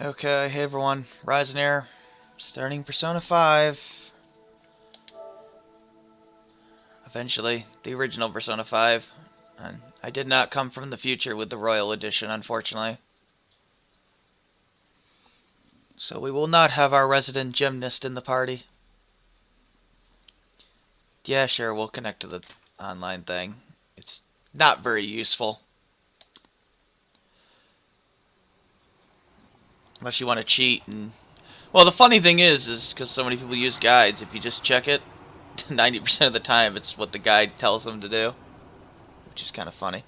Okay, hey everyone, Ryzen here, starting Persona 5. Eventually, the original Persona 5. And I did not come from the future with the Royal Edition, unfortunately. So we will not have our resident gymnast in the party. Yeah, sure, we'll connect to the online thing. It's not very useful. Unless you want to cheat and... Well, the funny thing is because so many people use guides, if you just check it, 90% of the time it's what the guide tells them to do. Which is kind of funny.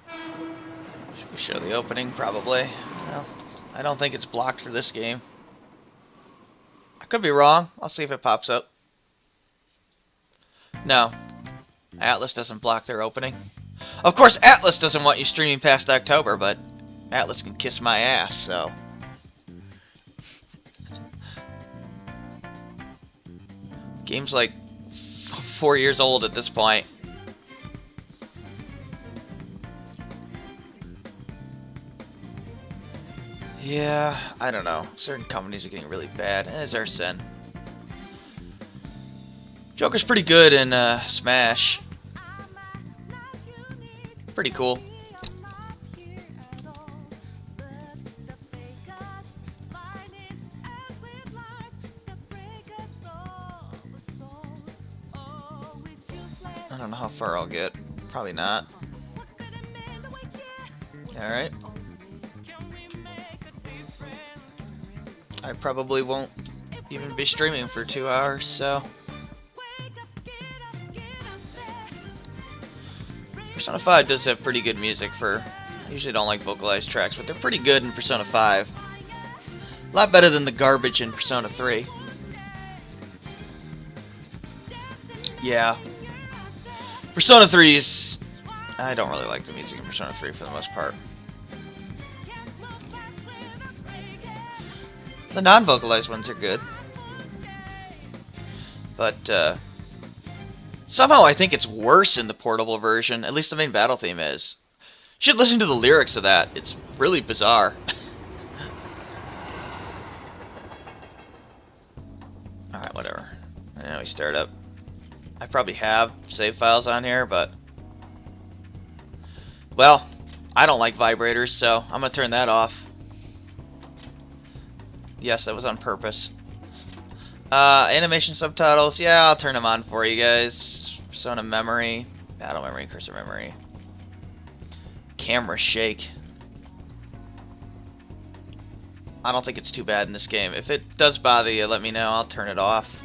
Should we show the opening? Probably. Well, I don't think it's blocked for this game. I could be wrong. I'll see if it pops up. No. Atlas doesn't block their opening. Of course, Atlas doesn't want you streaming past October, but Atlas can kiss my ass, so... Game's like 4 years old at this point. Yeah, I don't know. Certain companies are getting really bad. As our sin. Joker's pretty good in Smash. Pretty cool. I don't know how far I'll get. Probably not. Alright. I probably won't even be streaming for 2 hours, so... Persona 5 does have pretty good music for... I usually don't like vocalized tracks, but they're pretty good in Persona 5. A lot better than the garbage in Persona 3. Yeah. Persona 3 is... I don't really like the music in Persona 3 for the most part. The non-vocalized ones are good. But, somehow I think it's worse in the portable version. At least the main battle theme is. You should listen to the lyrics of that. It's really bizarre. Alright, whatever. Now we start up. I probably have save files on here, but... Well, I don't like vibrators, so I'm gonna turn that off. Yes, that was on purpose. Animation subtitles, yeah, I'll turn them on for you guys. Persona memory, battle memory, cursor memory. Camera shake. I don't think it's too bad in this game. If it does bother you, let me know. I'll turn it off.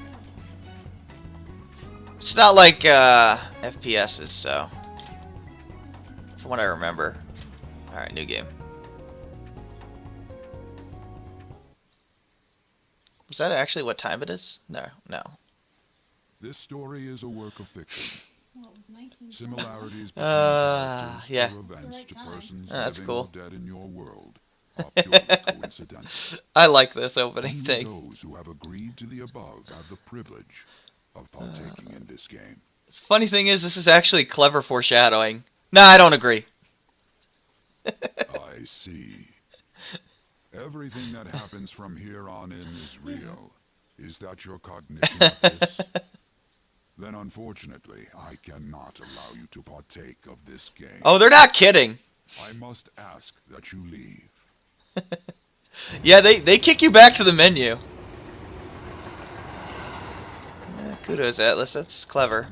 It's not like FPS's, so... From what I remember. Alright, new game. Was that actually what time it is? No, no. This story is a work of fiction. Similarities between characters yeah. or events to persons That's living cool. or dead in your world are purely coincidental. I like this opening Only thing. those who have agreed to the above have the privilege of partaking in this game. The funny thing is, this is actually clever foreshadowing. Nah, I don't agree. I see. Everything that happens from here on in is real. Is that your cognition of this? Then unfortunately, I cannot allow you to partake of this game. Oh, they're not kidding. I must ask that you leave. Yeah, they kick you back to the menu. Kudos, Atlas. That's clever.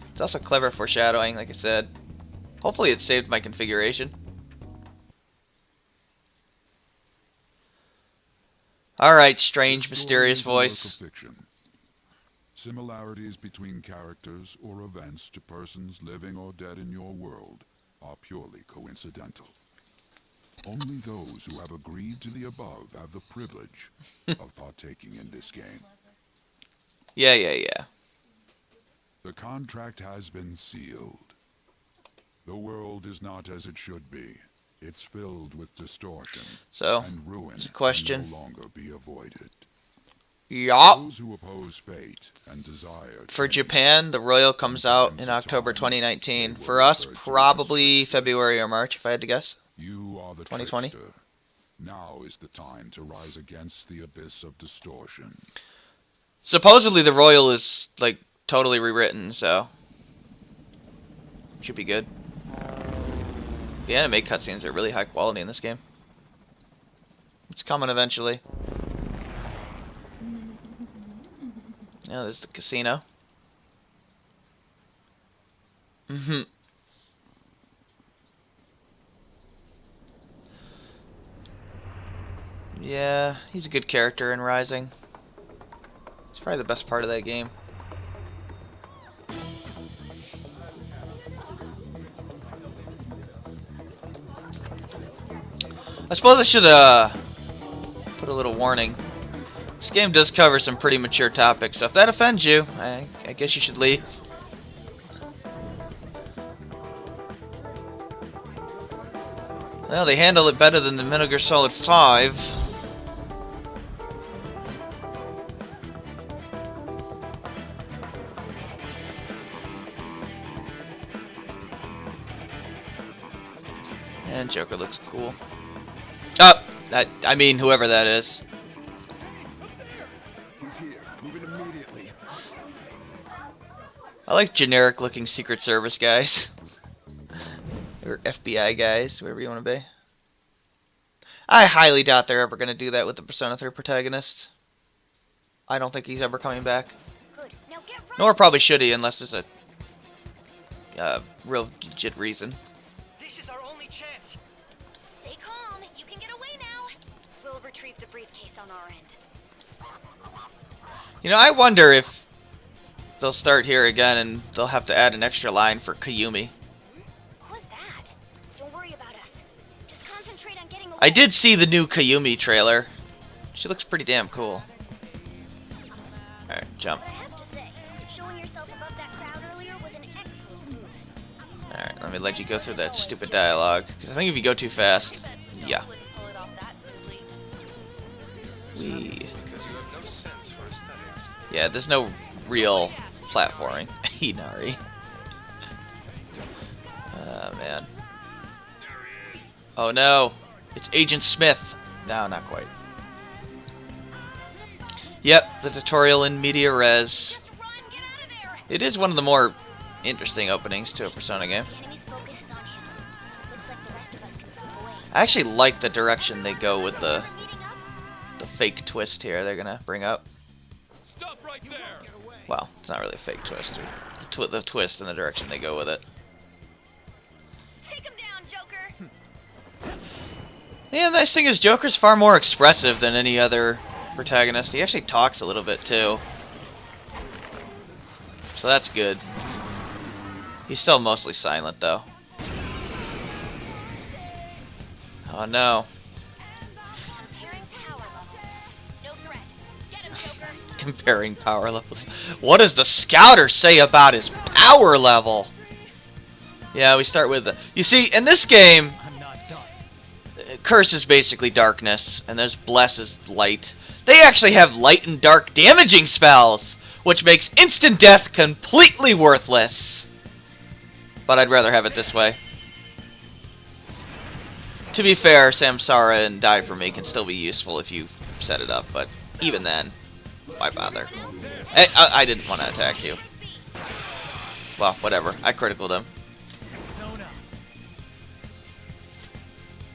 It's also clever foreshadowing, like I said. Hopefully it saved my configuration. Alright, strange, mysterious voice. Similarities between characters or events to persons living or dead in your world are purely coincidental. Only those who have agreed to the above have the privilege of partaking in this game. Yeah. The contract has been sealed. The world is not as it should be. It's filled with distortion So, and ruin it's a question. can no longer be avoided. Yup. Those who oppose fate and desire For change, Japan, the Royal comes out in October 2019. For us, probably February or March, if I had to guess. you are the 2020. trickster. Now is the time to rise against the abyss of distortion. Supposedly, the Royal is like totally rewritten, so should be good. The anime cutscenes are really high quality in this game. It's coming eventually. Yeah, there's the casino. Yeah, he's a good character in Rising. It's probably the best part of that game. I suppose I should put a little warning. This game does cover some pretty mature topics, so if that offends you, I guess you should leave. Well, they handle it better than the Metal Gear Solid 5. And Joker looks cool. Oh, I mean whoever that is. He's here. Moving immediately. I like generic looking Secret Service guys. Or FBI guys, whatever you want to be. I highly doubt they're ever going to do that with the Persona 3 protagonist. I don't think he's ever coming back. Good. Now get right. Nor probably should he, unless there's a real legit reason. This is our only chance. Stay calm. You can get away now. We'll retrieve the briefcase on our end. You know, I wonder if they'll start here again and they'll have to add an extra line for Kayumi. Who's that? Don't worry about us. Just concentrate on getting away. I did see the new Kayumi trailer. She looks pretty damn cool. Alright, jump. But I have to say, showing yourself above that crowd earlier was an excellent move. Alright, let me let you go through that stupid dialogue. Because I think if you go too fast, yeah. Wee. Yeah, there's no real platforming. Inari. Oh, man. Oh, no. It's Agent Smith. No, not quite. Yep, the tutorial in media res. Just run, get out of there. It is one of the more interesting openings to a Persona game. The enemy's focus is on him. Looks like the rest of us can slip away. I actually like the direction they go with the We're meeting up. fake twist here they're gonna bring up. Stop right there. Well, it's not really a fake twist. The twist and the direction they go with it. Take him down, Joker. Yeah, the nice thing is Joker's far more expressive than any other protagonist. He actually talks a little bit too. So that's good. He's still mostly silent though. Oh no. Comparing power levels. No threat. Get him, Joker. Comparing power levels. What does the scouter say about his power level? Yeah, we start with the... You see, in this game, I'm not done. Curse is basically darkness, and there's Bless is light. They actually have light and dark damaging spells, which makes instant death completely worthless. But I'd rather have it this way. To be fair, Samsara and Die For Me can still be useful if you set it up, but even then, why bother? I didn't want to attack you. Well, whatever. I criticaled him. Zone up.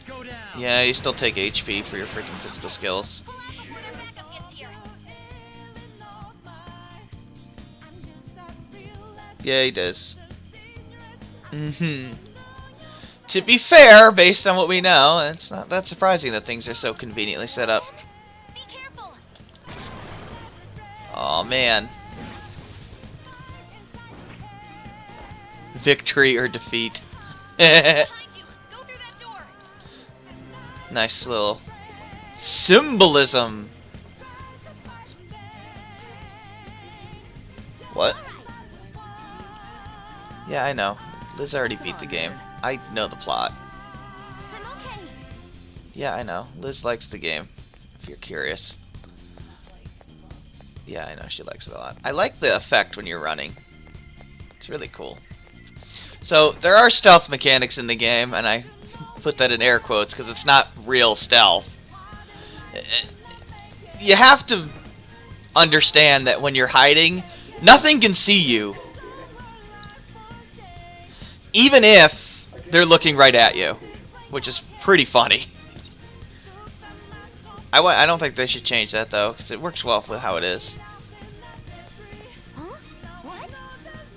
Go down. Yeah, you still take HP for your freaking physical skills. Pull out before their backup gets here. Yeah, he does. To be fair, based on what we know, it's not that surprising that things are so conveniently set up. Be careful. Oh man. Victory or defeat. Behind you. Go through that door. Nice little symbolism. What? Yeah, I know. Liz already beat the game. I know the plot. I'm okay. Yeah, I know. Liz likes the game, if you're curious. Yeah, I know she likes it a lot. I like the effect when you're running. It's really cool. So there are stealth mechanics in the game, and I put that in air quotes because it's not real stealth. You have to understand that when you're hiding, nothing can see you, even if they're looking right at you, which is pretty funny. I don't think they should change that though, because it works well with how it is. Huh? What?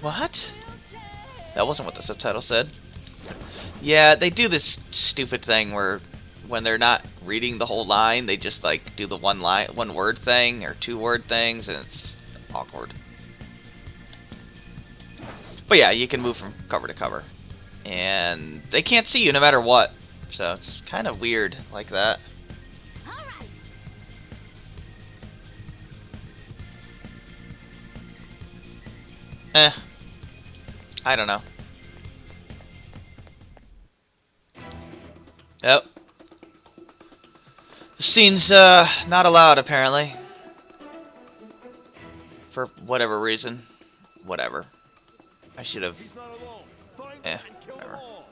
What? That wasn't what the subtitle said. Yeah, they do this stupid thing where when they're not reading the whole line, they just like do the one word thing or 2-word things, and it's awkward. But yeah, you can move from cover to cover, and they can't see you no matter what. So it's kind of weird like that. All right. I don't know. Yep. The scene's not allowed apparently. For whatever reason. Whatever. I should have. He's not alone. Find Yeah, them and kill them whatever. all.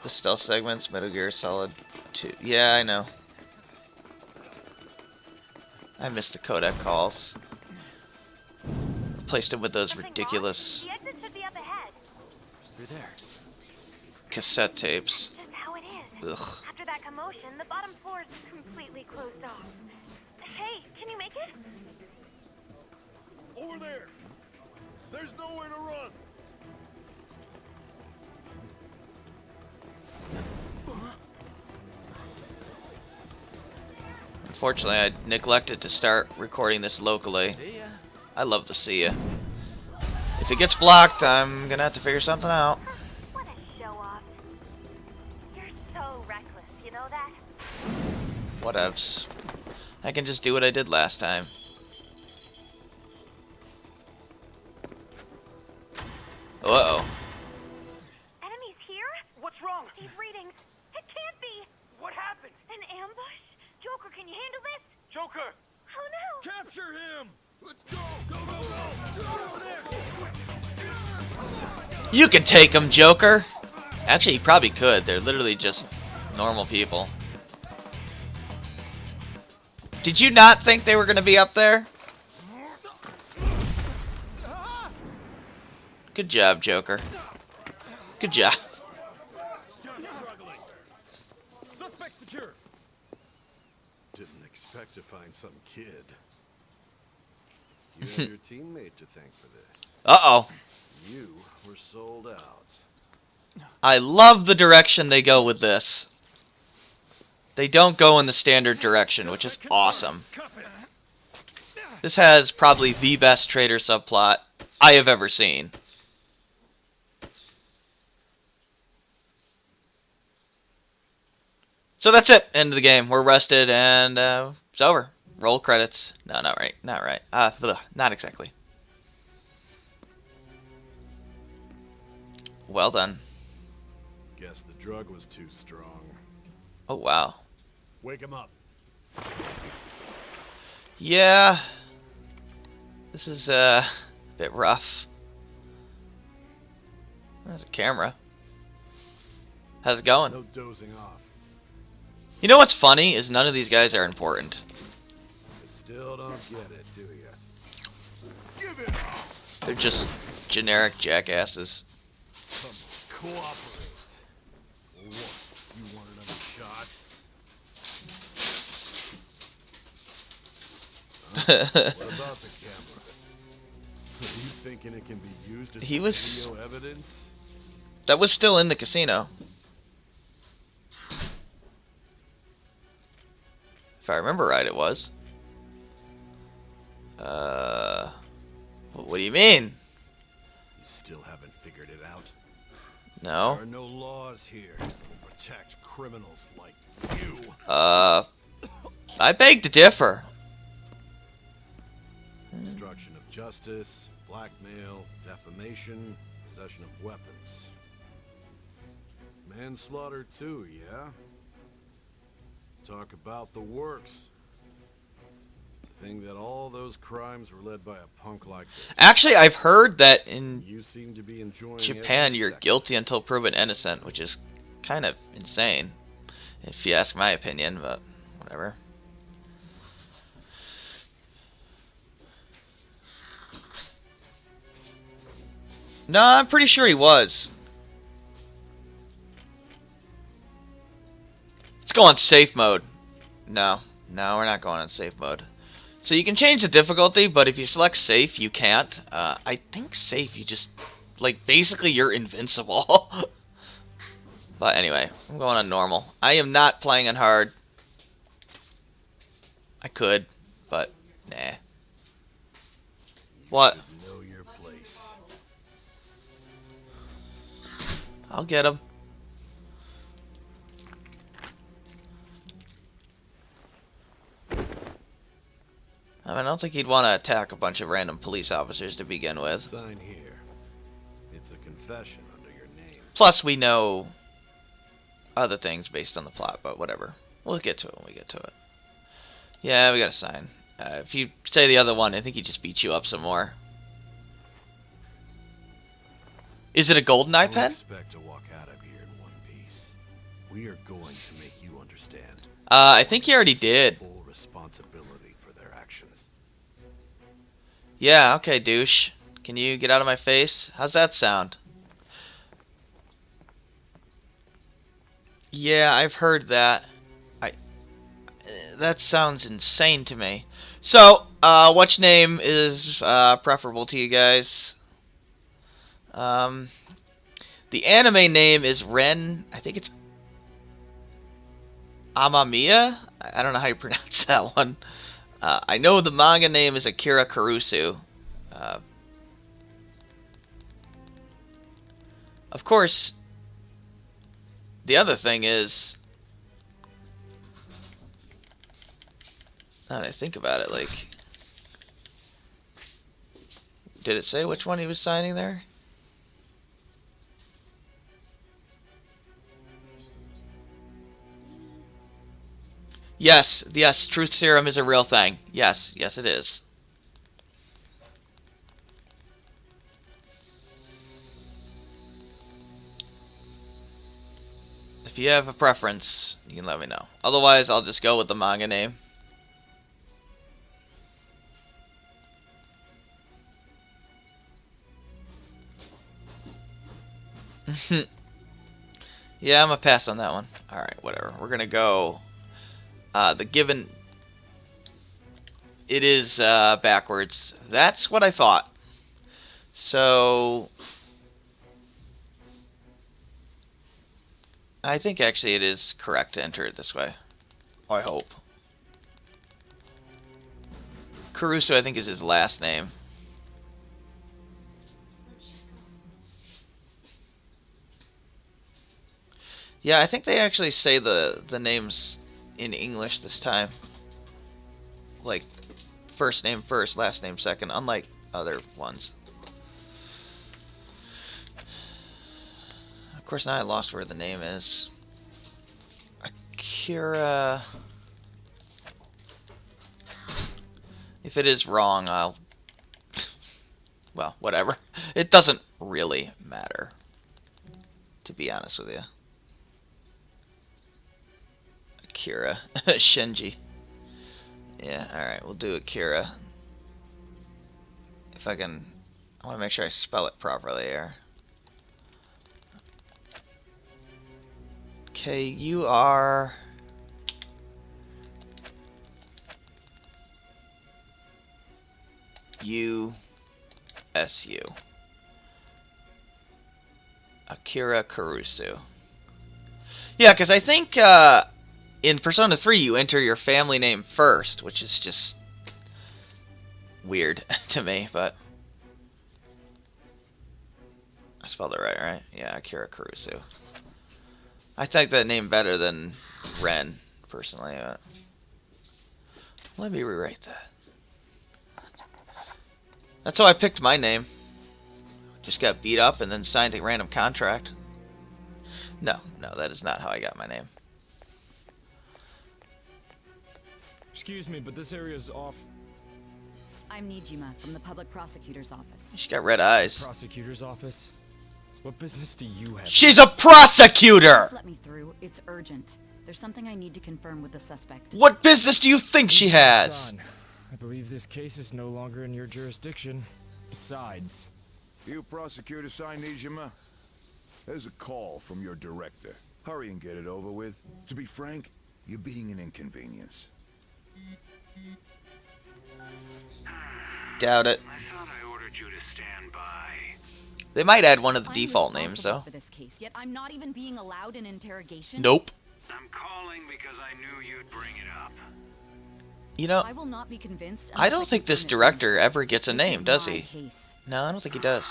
The stealth segments, Metal Gear Solid 2. Yeah, I know. I missed the codec calls. Replaced them with those Something ridiculous wrong? The exit should be up ahead. You're there. cassette tapes. Just how it is. Ugh. After that commotion, the bottom floor is completely closed off. Hey, can you make it? Over there. There's nowhere to run. Unfortunately, I neglected to start recording this locally. See ya. I love to see ya. If it gets blocked, I'm gonna have to figure something out. What a show off. You're so reckless, you know that? Whatevs. I can just do what I did last time. Uh-oh. Enemies here? What's wrong? These readings. It can't be. What happened? An ambush? Joker, can you handle this? Joker! Oh no. Capture him. Let's go. Go, go, go. Get over there. You can take them, Joker! Actually, you probably could. They're literally just normal people. Did you not think they were gonna be up there? Good job, Joker. Good job. Stop struggling. Suspect secure. Didn't expect to find some kid. You have your teammate to thank for this. Uh-oh. You were sold out. I love the direction they go with this. They don't go in the standard direction, which is awesome. Cuff it. This has probably the best traitor subplot I have ever seen. So that's it. End of the game. We're rested and it's over. Roll credits. No, not right. Not right. Not exactly. Well done. Guess the drug was too strong. Oh, wow. Wake him up. Yeah. This is a bit rough. There's a camera. How's it going? No dozing off. You know what's funny is none of these guys are important. You still don't get it, do you? Give it up. They're just generic jackasses. Come on, cooperate. Or what? You want another shot? What about the camera? Are you thinking it can be used as He was- video evidence? That was still in the casino. If I remember right, it was. What do you mean? You still haven't figured it out? No. There are no laws here that will protect criminals like you. I beg to differ. Obstruction of justice, blackmail, defamation, possession of weapons. Manslaughter too, yeah? Talk about the works. To think that all those crimes were led by a punk like this. Actually, I've heard that in You seem to be enjoying Japan every you're second. guilty until proven innocent, which is kind of insane, if you ask my opinion, but whatever. No, I'm pretty sure he was. Let's go on safe mode. No, we're not going on safe mode. So you can change the difficulty, but if you select safe, you can't. I think safe, you just, like, basically you're invincible. But anyway, I'm going on normal. I am not playing on hard. I could, but nah. What? You know your place. I'll get him. I don't think he'd want to attack a bunch of random police officers to begin with. Sign here. It's a confession under your name. Plus, we know other things based on the plot, but whatever. We'll get to it when we get to it. Yeah, we got to sign. If you say the other one, I think he just beats you up some more. Is it a golden eye Don't pen? expect to walk out of here in one piece. We are going to make you understand. I think he already did. Full responsibility for their actions. Yeah, okay, douche. Can you get out of my face? How's that sound? Yeah, I've heard that. That sounds insane to me. So, which name is preferable to you guys? The anime name is Ren. I think it's Amamiya? I don't know how you pronounce that one. I know the manga name is Akira Kurusu. Of course, the other thing is, now that I think about it, like, did it say which one he was signing there? Yes, truth serum is a real thing. Yes, it is. If you have a preference, you can let me know. Otherwise, I'll just go with the manga name. Yeah, I'm gonna pass on that one. Alright, whatever. We're gonna go. The given. It is backwards. That's what I thought. So. I think actually it is correct to enter it this way. I hope. Kurusu, I think, is his last name. Yeah, I think they actually say the names in English this time. Like, first name first, last name second, unlike other ones. Of course, now I lost where the name is. Akira. If it is wrong, I'll... Well, whatever. It doesn't really matter, to be honest with you. Akira. Shinji. Yeah, alright, we'll do Akira. If I can... I want to make sure I spell it properly here. K-U-R... U-S-U. Akira Kurusu. Yeah, because I think in Persona 3 you enter your family name first, which is just weird to me, but I spelled it right? Yeah, Akira Kurusu. I like that name better than Ren, personally. Let me rewrite that. That's how I picked my name. Just got beat up and then signed a random contract. No, that is not how I got my name. Excuse me, but this area's off. I'm Nijima from the public prosecutor's office. She got red eyes. Prosecutor's office? What business do you have? She's a prosecutor! Just let me through. It's urgent. There's something I need to confirm with the suspect. What business do you think she has? Son, I believe this case is no longer in your jurisdiction. Besides, You prosecutor signed Nijima? There's a call from your director. Hurry and get it over with. To be frank, you're being an inconvenience. Doubt it. I thought I ordered you to stand by. They might add one of the I'm default names, responsible though. for this case, yet I'm not even being allowed an interrogation. Nope. I'm calling because I knew you'd bring it up. You know, I will not be convinced. I unless don't think confirm this it director myself. ever gets a This name, is does my he? case. No, I don't think he does.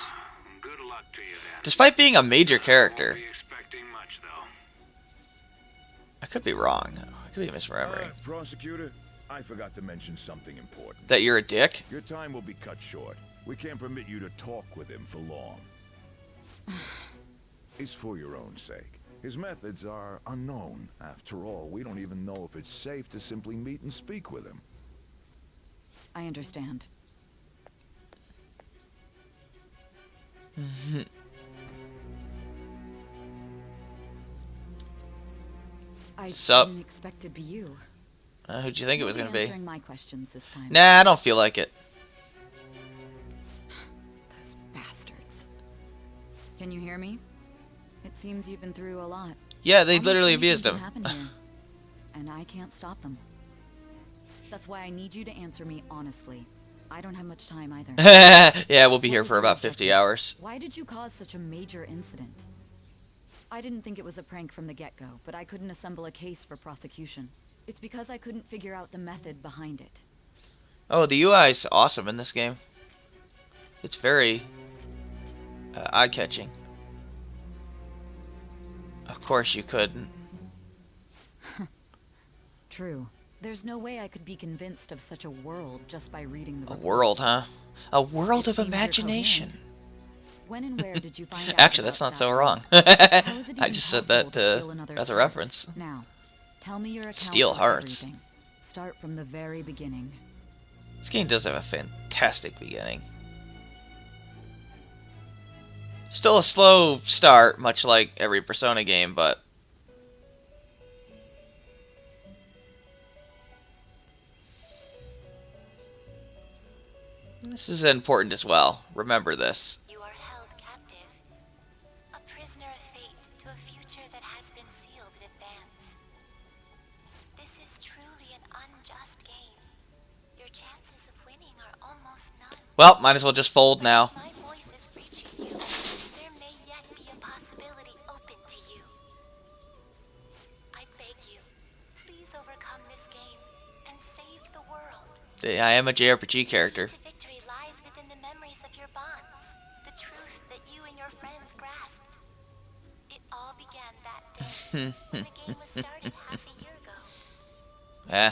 Good luck to you then. Despite being a major character. Won't be expecting much though. I could be wrong. I could be misremembering. Prosecutor, I forgot to mention something important. That you're a dick? Your time will be cut short. We can't permit you to talk with him for long. It's for your own sake. His methods are unknown. After all, we don't even know if it's safe to simply meet and speak with him. I understand. I Sup? didn't expect it'd be you. Who'd you think it was You'll gonna be? answering my questions this time. Nah, I don't feel like it. Those bastards. Can you hear me? It seems you've been through a lot. Yeah, they Almost literally anything abused can him. happen here, and I can't stop them. That's why I need you to answer me honestly. I don't have much time either. Yeah, we'll be What here was for your about 50 objective? hours. Why did you cause such a major incident? I didn't think it was a prank from the get-go, but I couldn't assemble a case for prosecution. It's because I couldn't figure out the method behind it. Oh, the UI is awesome in this game. It's very eye-catching. Of course you couldn't. True. There's no way I could be convinced of such a world just by reading the A report. world, huh? A world It of seems you're imagination. coherent. When and where did you find out Actually, about that's not that so ring? wrong. How is it I even just said possible that to steal another's as a heart? reference. Now, tell me your account Steal of hearts. everything. Start from the very beginning. This game does have a fantastic beginning. Still a slow start, much like every Persona game, but this is important as well. Remember this. You are held captive, a prisoner of fate to a future that has been sealed in advance. This is truly an unjust game. Your chances of winning are almost none. Well, might as well just fold But now. if my voice is reaching you, there may yet be a possibility open to you. I beg you, please overcome this game and save the world. I am a JRPG character. The key to victory lies within the memories of your bonds, the truth that you and your friends grasped. It all began that day, when the game was started half a year ago. Eh,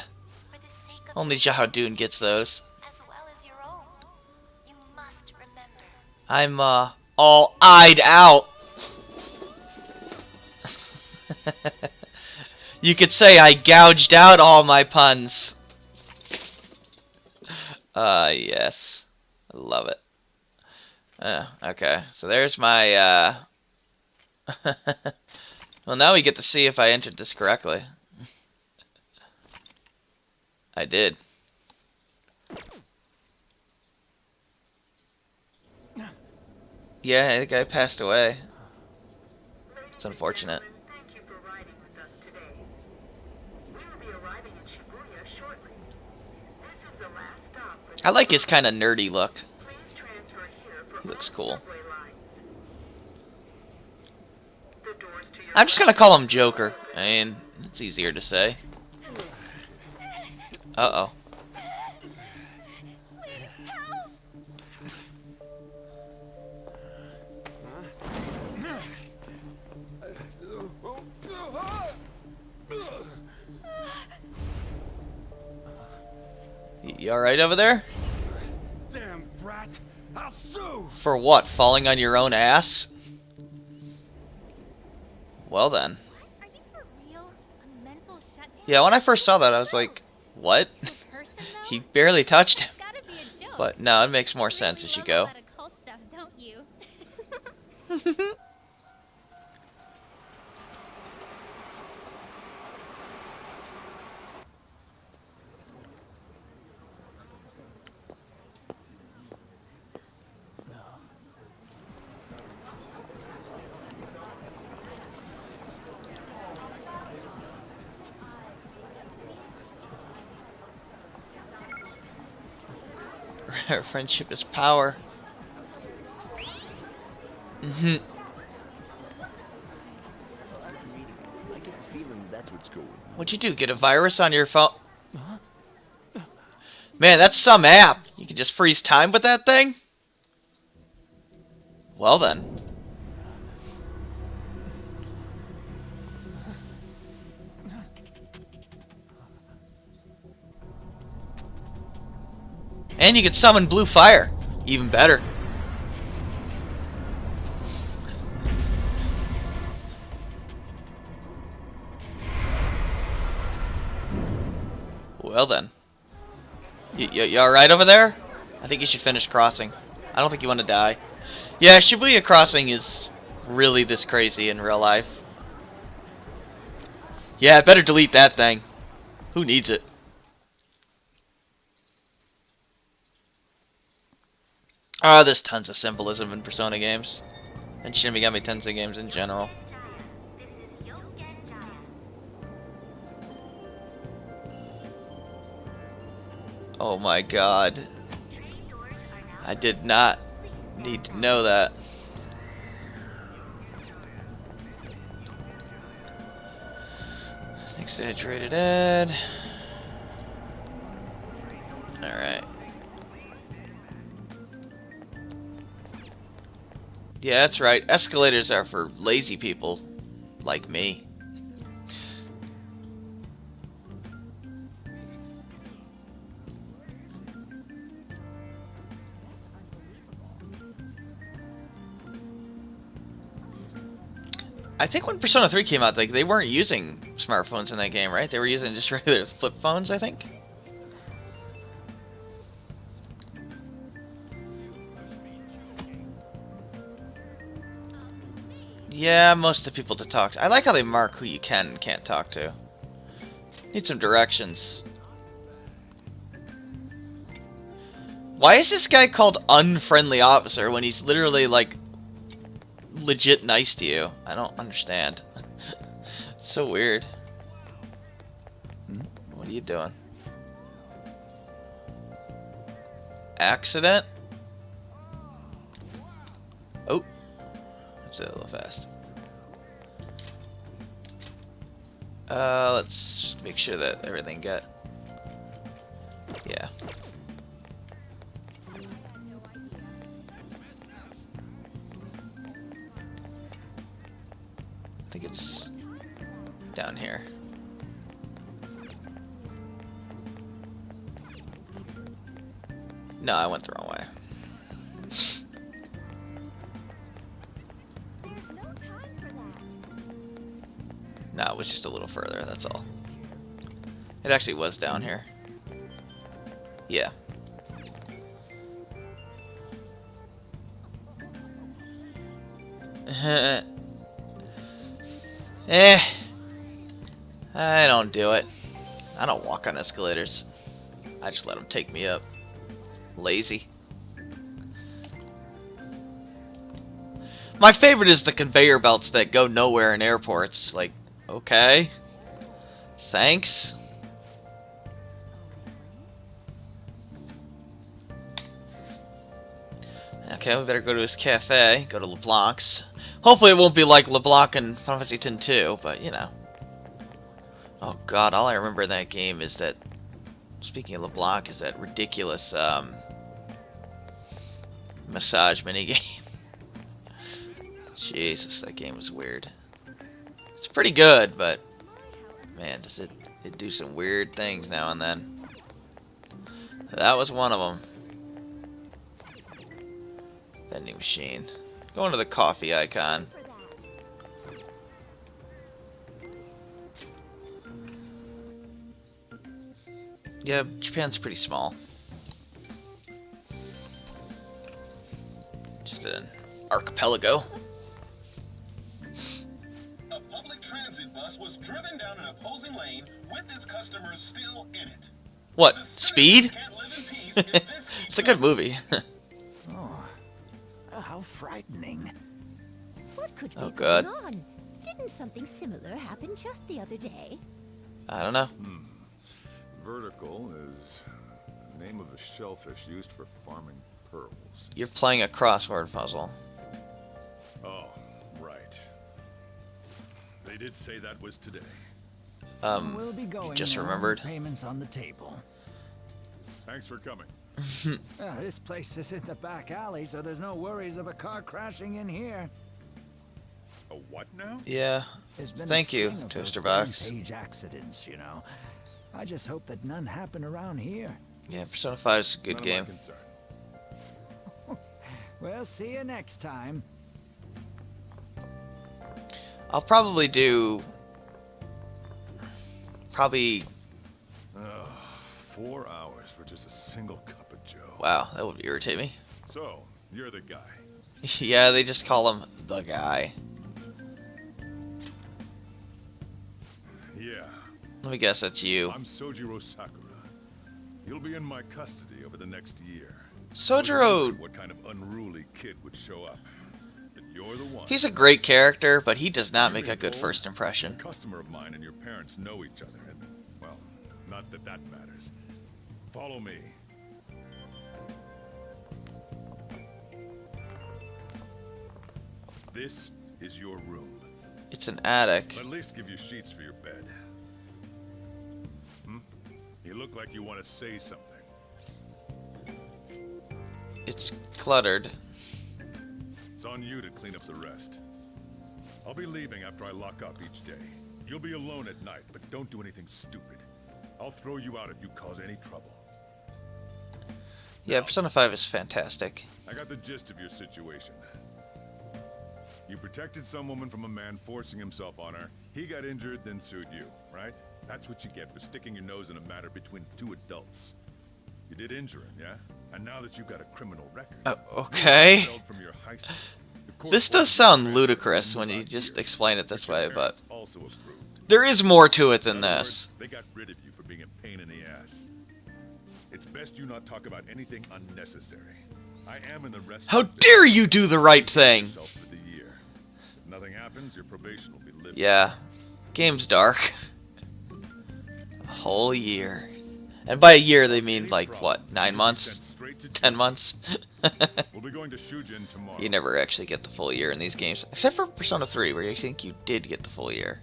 For the sake of only the Jahadoon gets those. as well as your own, you must remember. I'm, all eyed out. You could say I gouged out all my puns. Yes. I love it. Okay, so there's my, well, now we get to see if I entered this correctly. I did. Yeah, the guy passed away. It's unfortunate. Thank you for riding with us today. We will be arriving in Shibuya shortly. This is the last stop for I like his kind of nerdy look. Please transfer here for He looks all cool. subway lines. The doors to your I'm just gonna call him Joker. I mean, it's easier to say. Uh-oh. You alright over there? damn brat! I'll sue! For what? Falling on your own ass? Well then. Are you for real? A mental shutdown? Yeah, when I first saw that, I was like, What? Person, though? He barely touched him. That's gotta be a joke. But no, it makes more sense as you go. love a lot of cult stuff, don't you? Friendship is power. I get the feeling that's what's going. What'd you do? Get a virus on your phone? Man, that's some app. You can just freeze time with that thing? Well then. And you can summon blue fire. Even better. Well then. You alright over there? I think you should finish crossing. I don't think you want to die. Yeah, Shibuya Crossing is really this crazy in real life. Yeah, I better delete that thing. Who needs it? Ah, there's tons of symbolism in Persona games. And Shin Megami Tensei games in general. Oh my god. I did not need to know that. Exaggerated Ed. Alright. Yeah, that's right. Escalators are for lazy people like me. I think when Persona 3 came out, like they weren't using smartphones in that game, right? They were using just regular flip phones, I think. Yeah, most of the people to talk to. I like how they mark who you can and can't talk to. Need some directions. Why is this guy called Unfriendly Officer when he's literally like legit nice to you? I don't understand. It's so weird. What are you doing? Accident? Oh. That's a little fast. Let's make sure that everything got... Yeah. I think it's down here. No, I went the wrong way. No, it was just a little further, that's all. It actually was down here. Yeah. I don't do it. I don't walk on escalators. I just let them take me up. Lazy. My favorite is the conveyor belts that go nowhere in airports. Like, okay. Thanks. Okay, we better go to his cafe. Go to LeBlanc's. Hopefully it won't be like LeBlanc and Final Fantasy X 2, but you know. Oh god, all I remember in that game is that, speaking of LeBlanc, is that ridiculous massage minigame. Jesus, that game was weird. It's pretty good, but man, does it do some weird things now and then. That was one of them. Vending machine. Going to the coffee icon. Yeah, Japan's pretty small. Just an archipelago. A public transit bus was driven down an opposing lane with its customers still in it. What? The Speed? citizens can't live in peace if this keeps It's a good up. movie. How frightening. What could Oh, be God. going on? Didn't something similar happen just the other day? I don't know. Vertical is the name of a shellfish used for farming pearls. You're playing a crossword puzzle. Oh, right. They did say that was today. We'll be You going just now. remembered. Payments on the table. Thanks for coming. This place is in the back alley, so there's no worries of a car crashing in here. A what now? Yeah. There's been Thank a you, string of those Toaster Box. rampage accidents, you know. I just hope that none happen around here. Yeah, Persona 5 is a good None game. of my concern. We'll see you next time. I'll probably do... Probably... 4 hours for just a single cup of joe. Wow, that would irritate me. So, you're the guy. Yeah, they just call him the guy. Yeah. Let me guess, that's you. I'm Sojiro Sakura. You'll be in my custody over the next year. Sojiro... What kind of unruly kid would show up? But you're the one. He's a great character, but he does not make a good first impression. A customer of mine and your parents know each other, and, well, not that that matters. Follow me. This is your room. It's an attic. At least give you sheets for your bed. You look like you want to say something. It's cluttered. It's on you to clean up the rest. I'll be leaving after I lock up each day. You'll be alone at night, but don't do anything stupid. I'll throw you out if you cause any trouble. Yeah, Persona 5 is fantastic. I got the gist of your situation. You protected some woman from a man forcing himself on her. He got injured, then sued you, right? That's what you get for sticking your nose in a matter between two adults. You did injure him, yeah? And now that you've got a criminal record, Okay. you're expelled from your high school. The court This does ordered sound you ludicrous transferred when you about just years, explain it this which your way, but parents also approved. there is more to it than In other this. words, they got rid of you for being a pain in the ass. It's best you not talk about anything unnecessary. I am in the rest. How dare you do the right thing? Yourself for the year. If nothing happens, your probation will be lifted. Yeah. Game's dark. A whole year. And by a year, they mean, like, what, 9 months? 10 months? We'll be going to Shujin tomorrow. You never actually get the full year in these games. Except for Persona 3, where you think you did get the full year.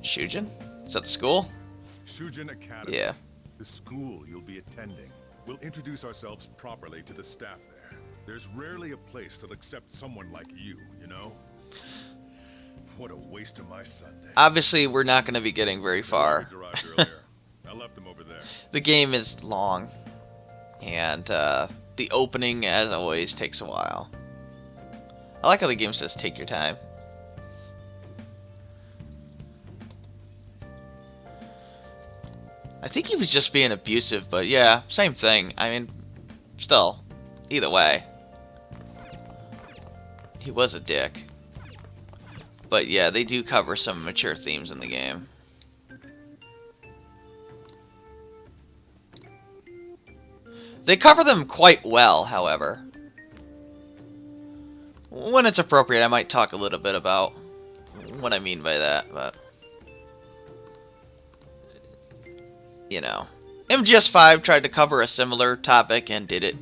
Shujin? Is that the school? Shujin Academy. Yeah. The school you'll be attending. We'll introduce ourselves properly to the staff there. There's rarely a place that'll accept someone like you, you know? What a waste of my Sunday. Obviously, we're not going to be getting very far. Arrived earlier. I left them over there. The game is long. And the opening, as always, takes a while. I like how the game says take your time. I think he was just being abusive, but yeah, same thing. I mean, still, either way. He was a dick. But yeah, they do cover some mature themes in the game. They cover them quite well, however. When it's appropriate, I might talk a little bit about what I mean by that, but... You know. MGS5 tried to cover a similar topic and did it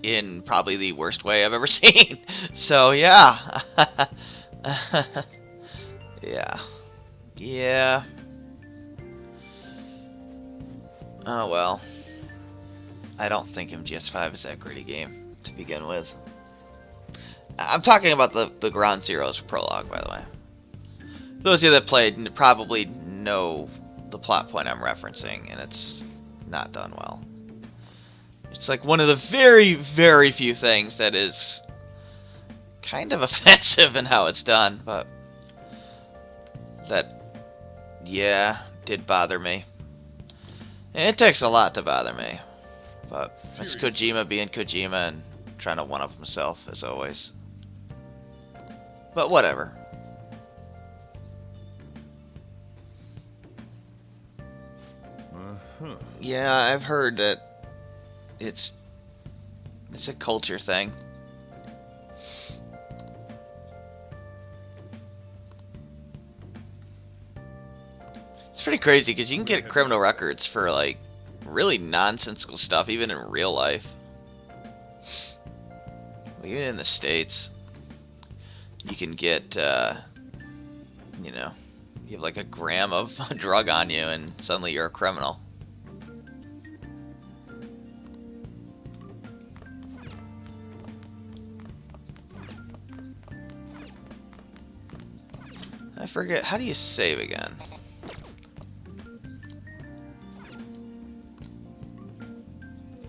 in probably the worst way I've ever seen. So, yeah. Yeah. Yeah. Oh, well. I don't think MGS5 is that great a game to begin with. I'm talking about the Ground Zeroes prologue, by the way. Those of you that played probably know the plot point I'm referencing, and it's not done well. It's like one of the very, very few things that is kind of offensive in how it's done, but that, yeah, did bother me. It takes a lot to bother me. But it's Kojima being Kojima and trying to one-up himself, as always. But whatever. Yeah, I've heard that it's a culture thing. It's pretty crazy because you can get criminal records for like really nonsensical stuff, even in real life. Even in the States, you can get, you know, you have like a gram of drug on you and suddenly you're a criminal. I forget, how do you save again?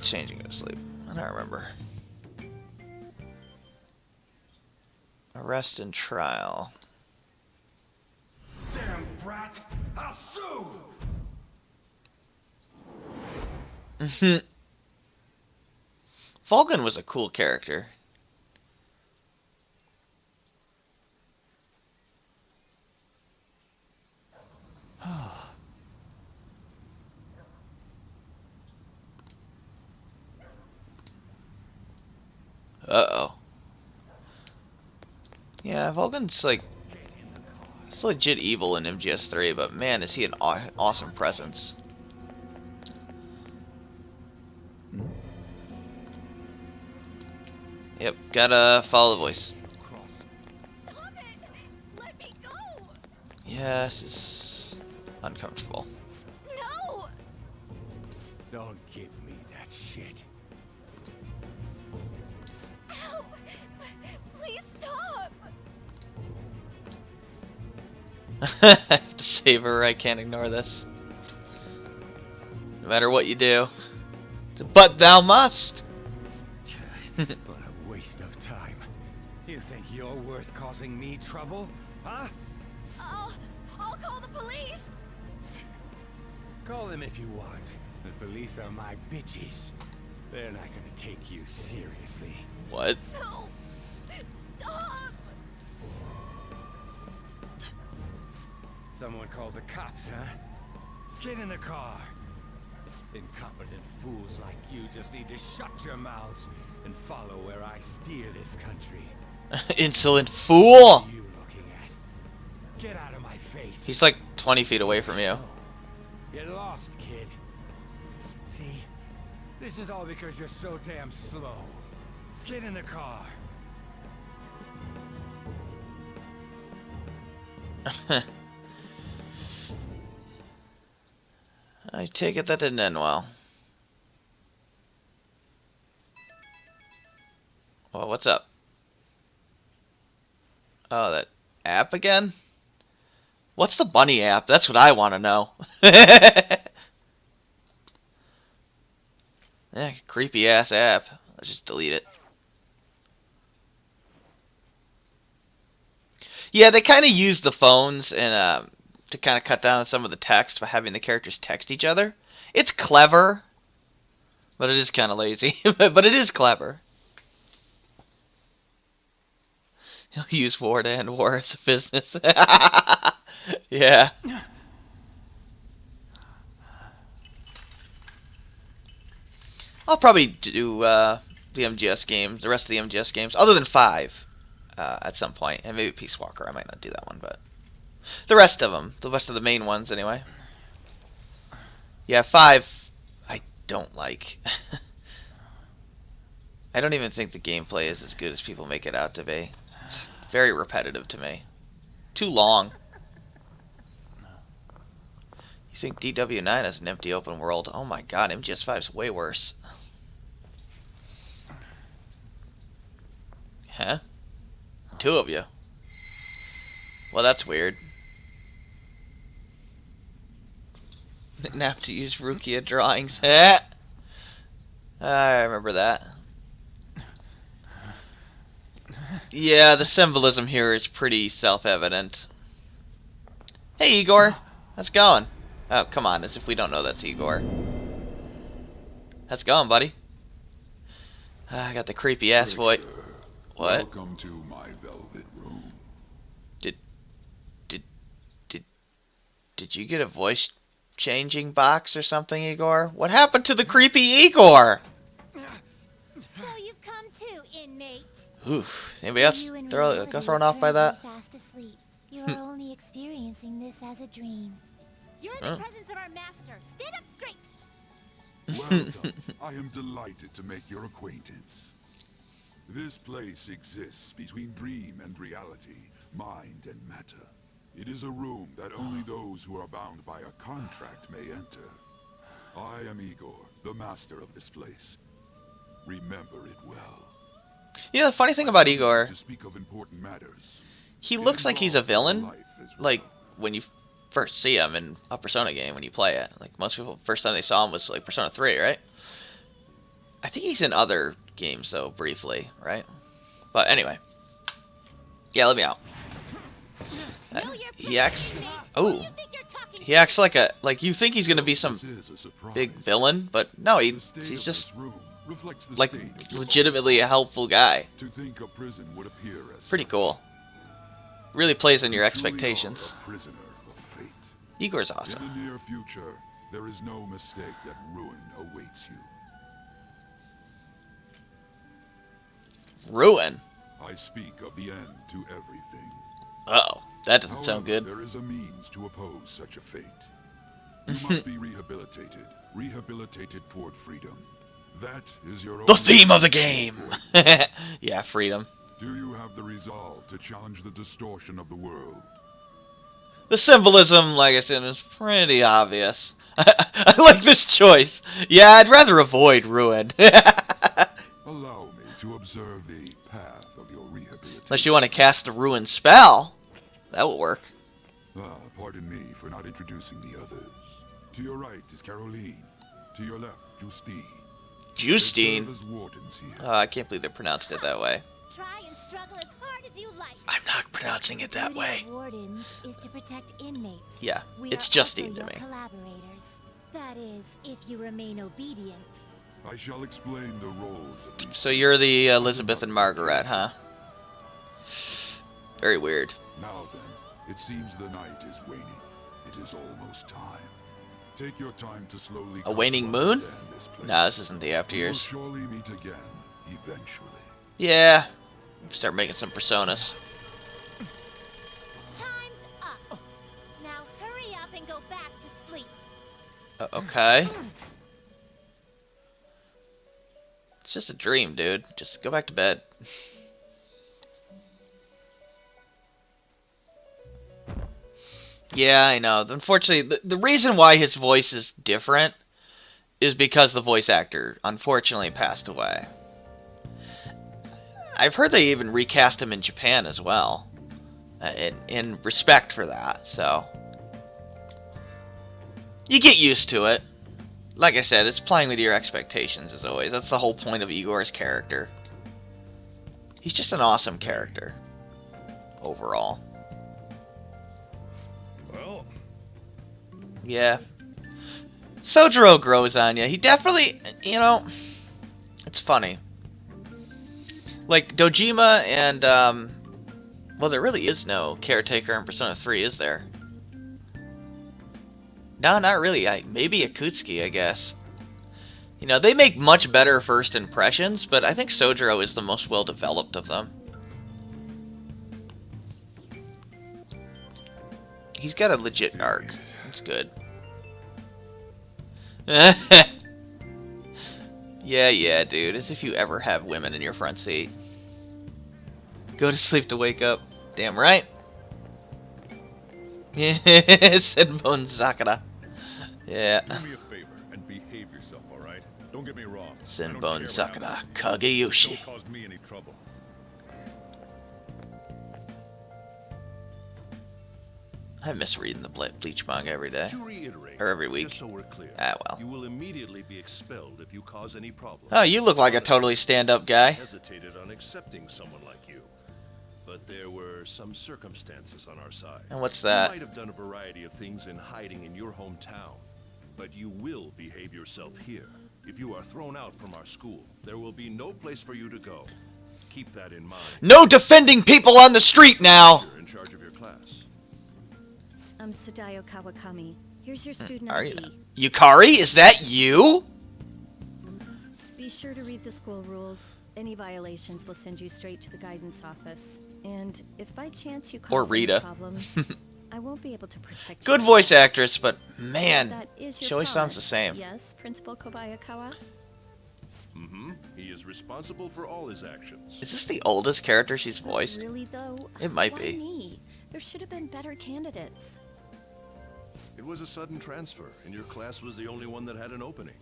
Changing to sleep. I don't remember. Arrest and trial. Damn brat! I'll sue! Vulcan was a cool character. Uh-oh. Yeah, Vulcan's like... he's legit evil in MGS3, but man, is he an awesome presence. Yep, gotta follow the voice. Stop it! Let me go! Yeah, this is uncomfortable. No! Don't give me that shit. Ow! Please stop! I have to save her, I can't ignore this. No matter what you do. But thou must! What a waste of time. You think you're worth causing me trouble? Huh? I'll call the police! Call them if you want. The police are my bitches. They're not gonna take you seriously. What? No! Stop! Someone called the cops, huh? Get in the car. Incompetent fools like you just need to shut your mouths and follow where I steer this country. Insolent fool! What are you looking at? Get out of my face. He's like 20 feet away from you. Get lost, kid. See? This is all because you're so damn slow. Get in the car. I take it that didn't end well. Well, what's up? Oh, that app again? What's the bunny app? That's what I want to know. Yeah, creepy ass app. Let's just delete it. Yeah, they kind of use the phones and to kind of cut down on some of the text by having the characters text each other. It's clever, but it is kind of lazy. But it is clever. He'll use war to end war as a business. Yeah. I'll probably do the MGS games, the rest of the MGS games, other than 5, at some point, and maybe Peace Walker. I might not do that one, but the rest of them, the rest of the main ones, anyway. Yeah, 5, I don't like. I don't even think the gameplay is as good as people make it out to be. It's very repetitive to me. Too long. You think DW9 has an empty open world? Oh my god, MGS5 is way worse. Huh? 2 of you. Well, that's weird. Didn't have to use Rukia drawings. I remember that. Yeah, the symbolism here is pretty self-evident. Hey, Igor. How's it going? Oh, come on, as if we don't know that's Igor. How's it going, buddy? I got the creepy ass voice. What? Welcome to my velvet room. Did you get a voice changing box or something, Igor? What happened to the creepy Igor? So you've come too, inmate. Oof. Anybody else got thrown off by that? Fast asleep. You are only experiencing this as a dream. You're in the presence of our master. Stand up straight. Well done. I am delighted to make your acquaintance. This place exists between dream and reality, mind and matter. It is a room that only those who are bound by a contract may enter. I am Igor, the master of this place. Remember it well. Yeah, the funny thing about Igor, To speak of important matters. he looks like he's a villain. Like when you first see him in a Persona game, when you play it. Like most people, first time they saw him was like Persona 3, right? I think he's in other games though, briefly, right? But anyway, yeah, let me out. He acts. Oh, he acts like you think he's gonna be some big villain, but no, he's just like legitimately a helpful guy. To think a prison would appear as Pretty cool. Really plays on your expectations. a prisoner of fate. Igor's awesome. In the near future, there is no mistake that ruin awaits you. Ruin? I speak of the end to everything. Uh-oh. That doesn't However, sound good. There is a means to oppose such a fate. You must be rehabilitated toward freedom. That is your The only theme of the game! Yeah, freedom. Do you have the resolve to challenge the distortion of the world? The symbolism, like I said, is pretty obvious. I like this choice. Yeah, I'd rather avoid ruin. Allow me to observe the path of your rehabilitation. Unless you want to cast the ruin spell. That will work. Pardon me for not introducing the others. To your right is Caroline. To your left, Justine. Justine? They serve as wardens here. Oh, I can't believe they pronounced it that way. Try and struggle as hard as you like. I'm not pronouncing it that Duty way. of wardens is to protect inmates. Yeah, We it's are Justine also to your me. collaborators. That is, if you remain obedient. I shall explain the roles of these. So you're the Elizabeth and Margaret, huh? Very weird. Now then, it seems the night is waning. It is almost time. Take your time to slowly A waning moon? Nah, this isn't the after We will years. surely meet again, eventually. Yeah. Start making some personas. Time's up. Now hurry up and go back to sleep. Okay. It's just a dream, dude. Just go back to bed. Yeah, I know. Unfortunately, the reason why his voice is different is because the voice actor, unfortunately, passed away. I've heard they even recast him in Japan as well. In respect for that, so. You get used to it. Like I said, it's playing with your expectations as always. That's the whole point of Igor's character. He's just an awesome character. Overall. Well. Yeah. Sojiro grows on you. He definitely, you know, it's funny. Like, Dojima and, well, there really is no caretaker in Persona 3, is there? No, not really. Maybe Akutsuki, I guess. You know, they make much better first impressions, but I think Sojiro is the most well-developed of them. He's got a legit arc. That's good. Yeah, dude. As if you ever have women in your front seat. Go to sleep to wake up. Damn right. Yeah, Senbon Sakura. Yeah. Do me a favor and behave yourself, all right? Don't get me wrong. Senbon Sakura Kageyushi. Don't cause me any trouble. I miss reading the Bleach manga every day. To reiterate, or every week. just so we're clear, Ah, well. you will immediately be expelled if you cause any problems. Oh, you look like a totally stand-up guy. Hesitated on accepting someone like you, but there were some circumstances on our side. And what's that? You might have done a variety of things in hiding in your hometown, but you will behave yourself here. If you are thrown out from our school, there will be no place for you to go. Keep that in mind. No defending people on the street now! You're in charge of your class. I'm Sadayo Kawakami. Here's your student Are ID. you? Yukari, is that you? Be sure to read the school rules. Any violations will send you straight to the guidance office. And if by chance you Or cause any Rita. problems, I won't be able to protect you. Good voice actress, but man, That is your she always sounds the promise, same. Yes, Principal Kobayakawa? Mm-hmm. He is responsible for all his actions. Is this the oldest character she's voiced? Really though? It might Why be. me? There should have been better candidates. It was a sudden transfer, and your class was the only one that had an opening.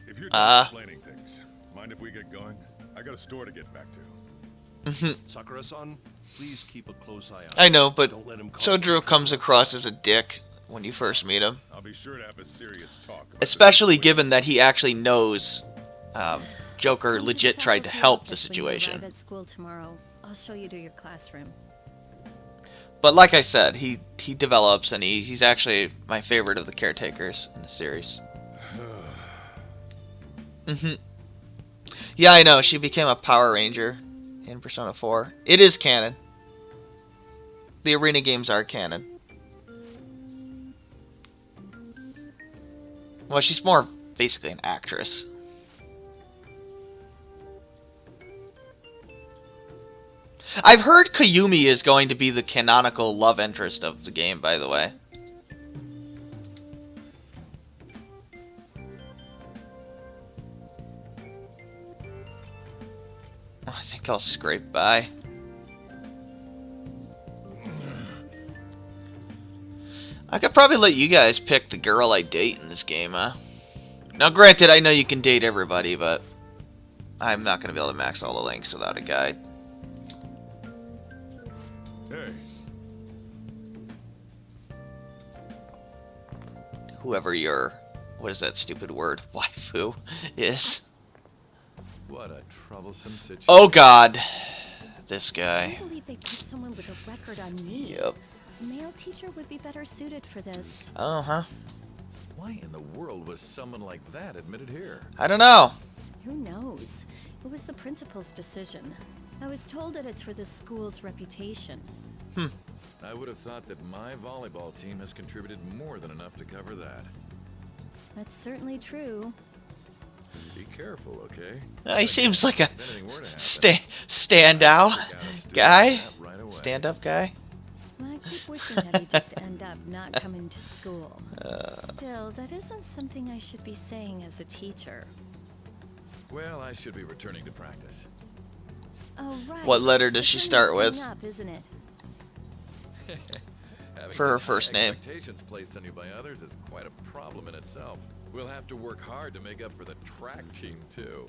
If you're done explaining things, mind if we get going? I got a store to get back to. Sakura-san, please keep a close eye on I know, but Don't let him cause Sojiro comes across as a dick when you first meet him. I'll be sure to have a serious talk. Especially given that he actually knows Joker Come legit the tried to faculty help the office when you situation. arrive at school tomorrow. I'll show you to your classroom. But like I said, he develops and he's actually my favorite of the caretakers in the series. Yeah, I know. She became a Power Ranger in Persona 4. It is canon. The arena games are canon. Well, she's more basically an actress. I've heard Koyumi is going to be the canonical love interest of the game, by the way. I think I'll scrape by. I could probably let you guys pick the girl I date in this game, huh? Now, granted, I know you can date everybody, but I'm not going to be able to max all the links without a guide. Hey. Whoever your, what is that stupid word, waifu, is. What a troublesome situation. Oh God, this I guy. can't believe they put someone with a record on me. Yep. A male teacher would be better suited for this. Uh-huh. Why in the world was someone like that admitted here? I don't know. Who knows? It was the principal's decision. I was told that it's for the school's reputation. I would have thought that my volleyball team has contributed more than enough to cover that. That's certainly true. Be careful, okay? He seems like a If anything were to happen, standout guy. right away. Stand-up guy. I keep wishing that I'd just end up not coming to school. Still, that isn't something I should be saying as a teacher. Well, I should be returning to practice. Oh, right. What letter does The she term start is with? coming up, isn't it? Having For her such first high name. Expectations placed on you by others is quite a problem in itself. We'll have to work hard to make up for the track team, too.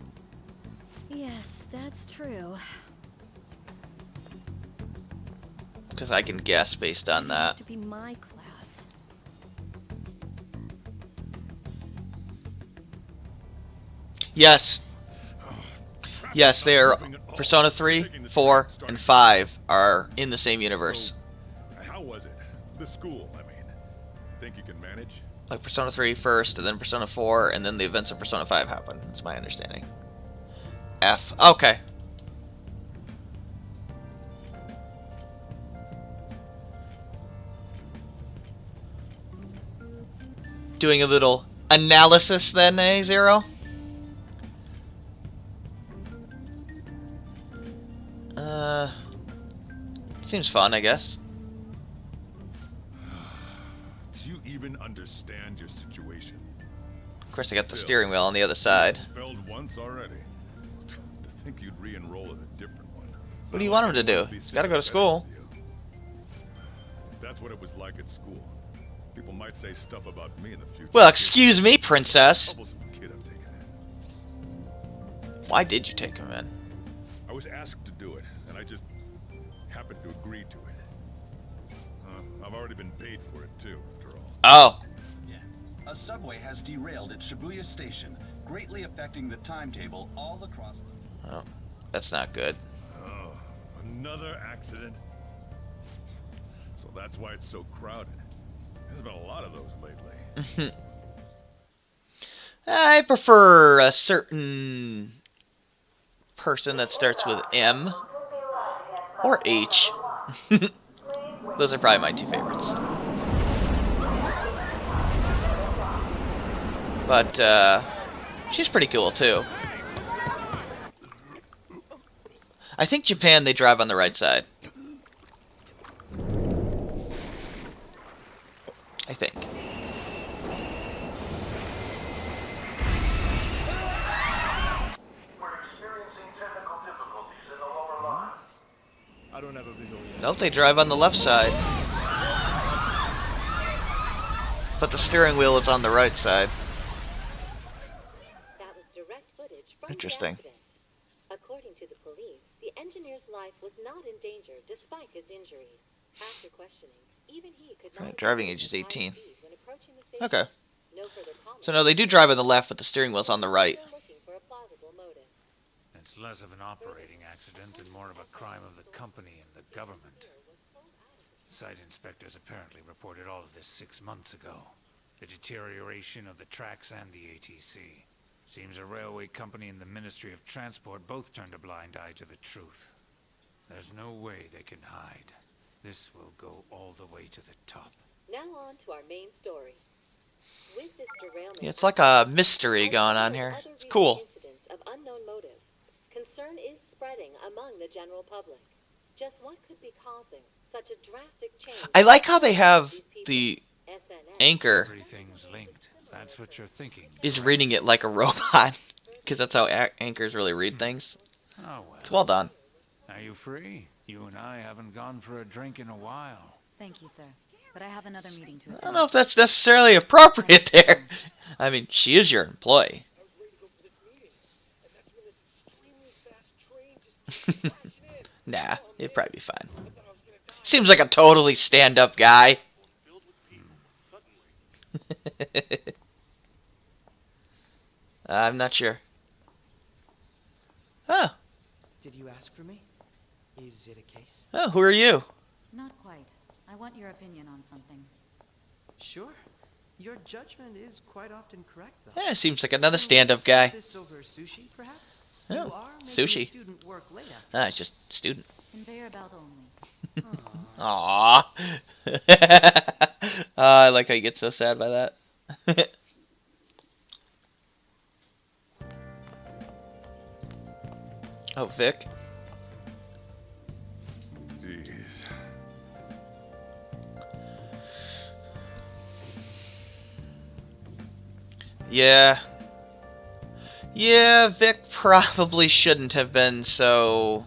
Yes, that's true. Because I can guess based on that. To be my class. Yes. Yes, they are. Persona 3, 4, and 5 are in the same universe. How was it? The school, I mean. Think you can manage? Like Persona 3 first, and then Persona 4, and then the events of Persona 5 happen. That's my understanding. F. Okay. Doing a little analysis then, eh, Zero? Seems fun, I guess. Do you even understand your situation? Of course, I got the steering wheel on the other side. Spelled once already. To think you'd re-enroll in a different one. What do you want him to do? He's got to go to school. That's what it was like at school. People might say stuff about me in the future. Well, excuse me, princess. Troublesome kid I'm taking in. Why did you take him in? I was asked to do it, and I just happened to agree to it. I've already been paid for it too, after all. Oh. Yeah. A subway has derailed at Shibuya Station, greatly affecting the timetable all across the... Oh, that's not good. Oh, another accident? So that's why it's so crowded. There's been a lot of those lately. I prefer a certain person that starts with M or H. Those are probably my two favorites. But she's pretty cool too. I think Japan, they drive on the right side. I think. I don't have a visual yet. Nope, they drive on the left side. But the steering wheel is on the right side. That was direct footage from Interesting. the accident. According to the police, the engineer's life was not in danger despite his injuries. After questioning, even he could not Driving age is 18. when approaching the station. Okay. No further comment. So no, they do drive on the left, but the steering wheel's on the right. Looking for a plausible motive. It's less of an operating accident and more of a crime of the company and the government. Site inspectors apparently reported all of this 6 months ago. The deterioration of the tracks and the ATC. Seems a railway company and the Ministry of Transport both turned a blind eye to the truth. There's no way they can hide. This will go all the way to the top. Now on to our main story. With this derailment, Yeah, it's like a mystery going on here. It's cool. incidents of unknown motive. Concern is spreading among the general public. Just what could be causing such a drastic change? I like how they have the anchor Everything's linked. That's what you're thinking. is reading it like a robot. Because that's how anchors really read things. Oh well. It's well done. Are you free? You and I haven't gone for a drink in a while. Thank you, sir. But I have another meeting to I attend. don't know if that's necessarily appropriate there. I mean, she is your employee. Nah, it'd probably be fine. Seems like a totally stand-up guy. I'm not sure. Oh. Did you ask for me? Is it a case? Oh, who are you? Not quite. I want your opinion on something. Sure. Your judgment is quite often correct, though. Yeah, seems like another So stand-up let's guy. do this over sushi, perhaps? Oh, You are making sushi. the student work late after. Ah, it's just student. Conveyor belt only. Aww. I like how you get so sad by that. Oh, Vic. Jeez. Yeah. Yeah, Vic probably shouldn't have been so...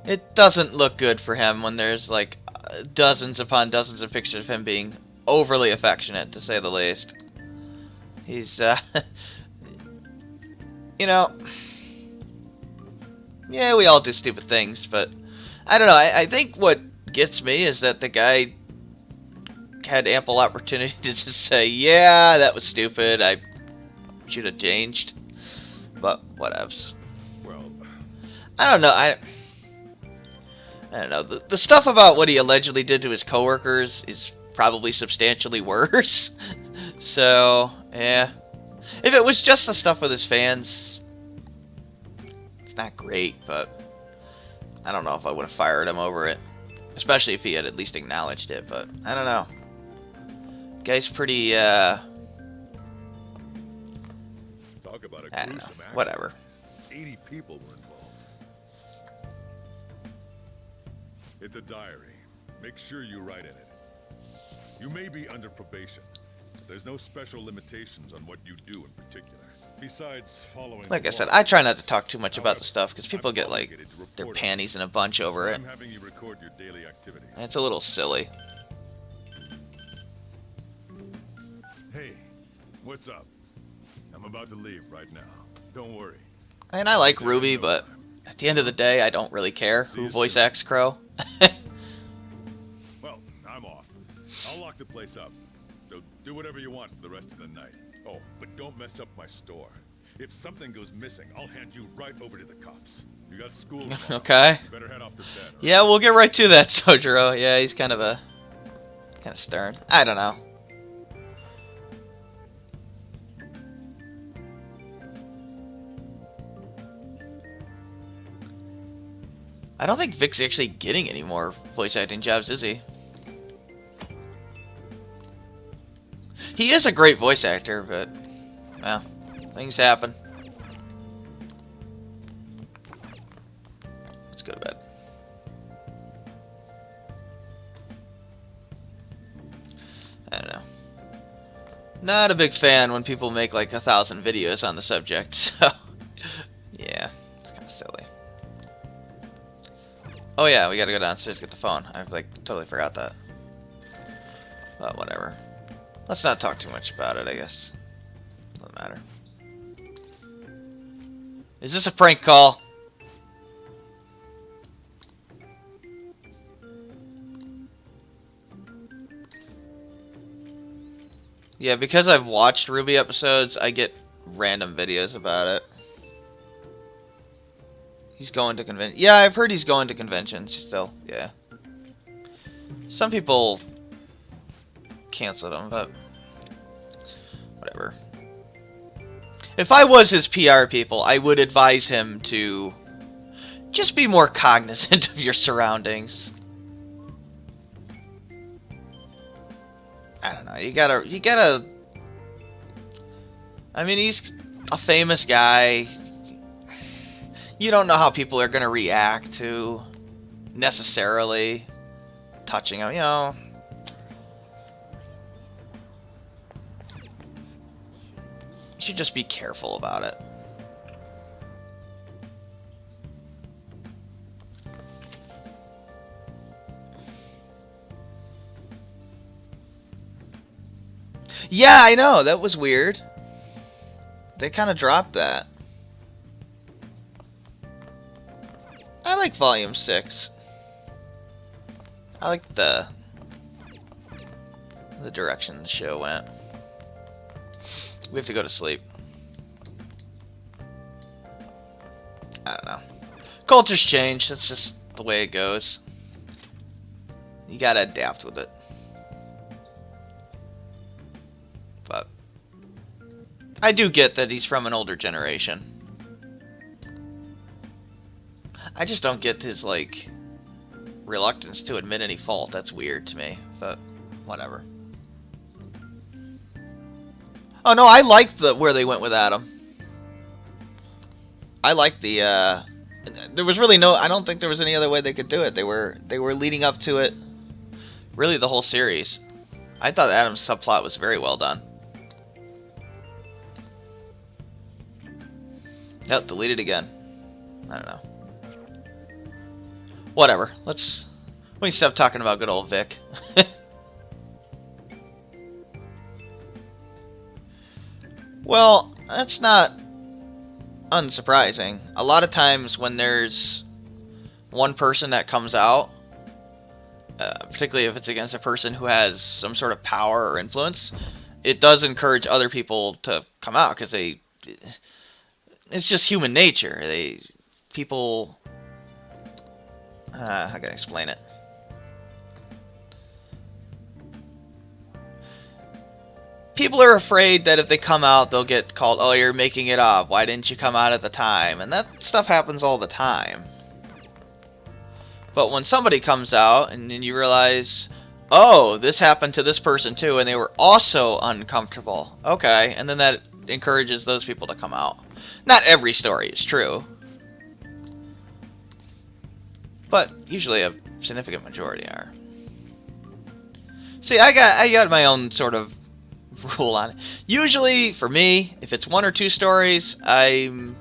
It doesn't look good for him when there's like dozens upon dozens of pictures of him being overly affectionate, to say the least. He's, you know... Yeah, we all do stupid things, but... I don't know, I think what gets me is that the guy had ample opportunity to just say, yeah, that was stupid, I should have changed. But, whatevs. Well... I don't know, I don't know. The stuff about what he allegedly did to his coworkers is probably substantially worse. So, yeah. If it was just the stuff with his fans, it's not great, but I don't know if I would have fired him over it. Especially if he had at least acknowledged it, but I don't know. Guy's pretty, Talk about a I don't know. gruesome accident. Whatever. 80 people were involved. It's a diary. Make sure you write in it. You may be under probation. There's no special limitations on what you do in particular. Besides following Like the I said, law. I try not to talk too much about the stuff because people get like their panties in a bunch over it. I'm having you record your daily activities. And it's a little silly. Hey, what's up? I'm about to leave right now. Don't worry. I mean, I like Ruby, but at the end of the day, I don't really care who voice acts Crow. Well, I'm off. I'll lock the place up. So do whatever you want for the rest of the night. Oh, but don't mess up my store. If something goes missing, I'll hand you right over to the cops. You got school tomorrow. Okay. You better head off to bed. Yeah, we'll get right to that, Sojiro. Yeah, he's kind of stern. I don't know. I don't think Vic's actually getting any more voice acting jobs, is he? He is a great voice actor, but, well, things happen. Let's go to bed. I don't know. Not a big fan when people make like 1,000 videos on the subject, so, yeah, it's kind of silly. Oh yeah, we gotta go downstairs to get the phone. I like totally forgot that. But whatever. Let's not talk too much about it, I guess. Doesn't matter. Is this a prank call? Yeah, because I've watched RWBY episodes, I get random videos about it. He's going to convention. Yeah, I've heard he's going to conventions still. Yeah. Some people canceled him, but whatever. If I was his PR people, I would advise him to just be more cognizant of your surroundings. I don't know. You gotta. I mean, he's a famous guy. You don't know how people are gonna react to necessarily touching him, you know. You should just be careful about it. Yeah, I know. That was weird. They kind of dropped that. I like Volume 6. I like the direction the show went. We have to go to sleep. I don't know. Cultures change. That's just the way it goes. You gotta adapt with it. But I do get that he's from an older generation. I just don't get his, like, reluctance to admit any fault. That's weird to me, but whatever. Oh no, I liked where they went with Adam. I liked the, there was really no, I don't think there was any other way they could do it. They were leading up to it, really the whole series. I thought Adam's subplot was very well done. Nope, deleted again. I don't know. Whatever. We can stop talking about good old Vic. Well, that's not unsurprising. A lot of times when there's one person that comes out, particularly if it's against a person who has some sort of power or influence, it does encourage other people to come out because it's just human nature. People, how can I explain it? People are afraid that if they come out, they'll get called, oh, you're making it up. Why didn't you come out at the time? And that stuff happens all the time. But when somebody comes out and then you realize, oh, this happened to this person too, and they were also uncomfortable. Okay, and then that encourages those people to come out. Not every story is true. But usually a significant majority are. See, I got my own sort of rule on it. Usually, for me, if it's 1 or 2 stories, I'm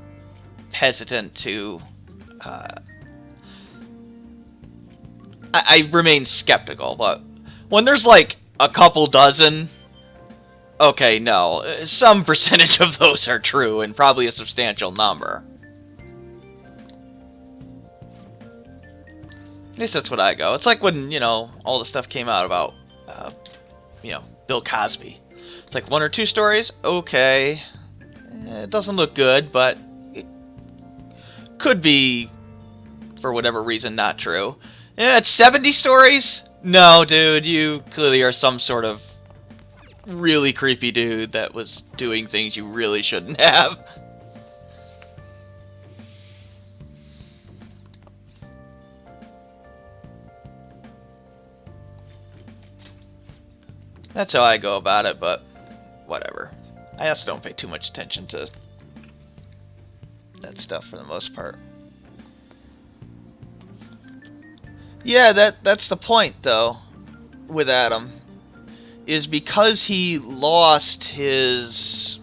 hesitant to... I remain skeptical, but when there's like a couple dozen, okay, no. Some percentage of those are true, and probably a substantial number. At least that's what I go. It's like when, you know, all the stuff came out about, you know, Bill Cosby. It's like 1 or 2 stories, okay. It doesn't look good, but it could be, for whatever reason, not true. It's 70 stories? No, dude, you clearly are some sort of really creepy dude that was doing things you really shouldn't have. That's how I go about it, but whatever. I also don't pay too much attention to that stuff for the most part. Yeah, that's the point, though, with Adam. Is because he lost his...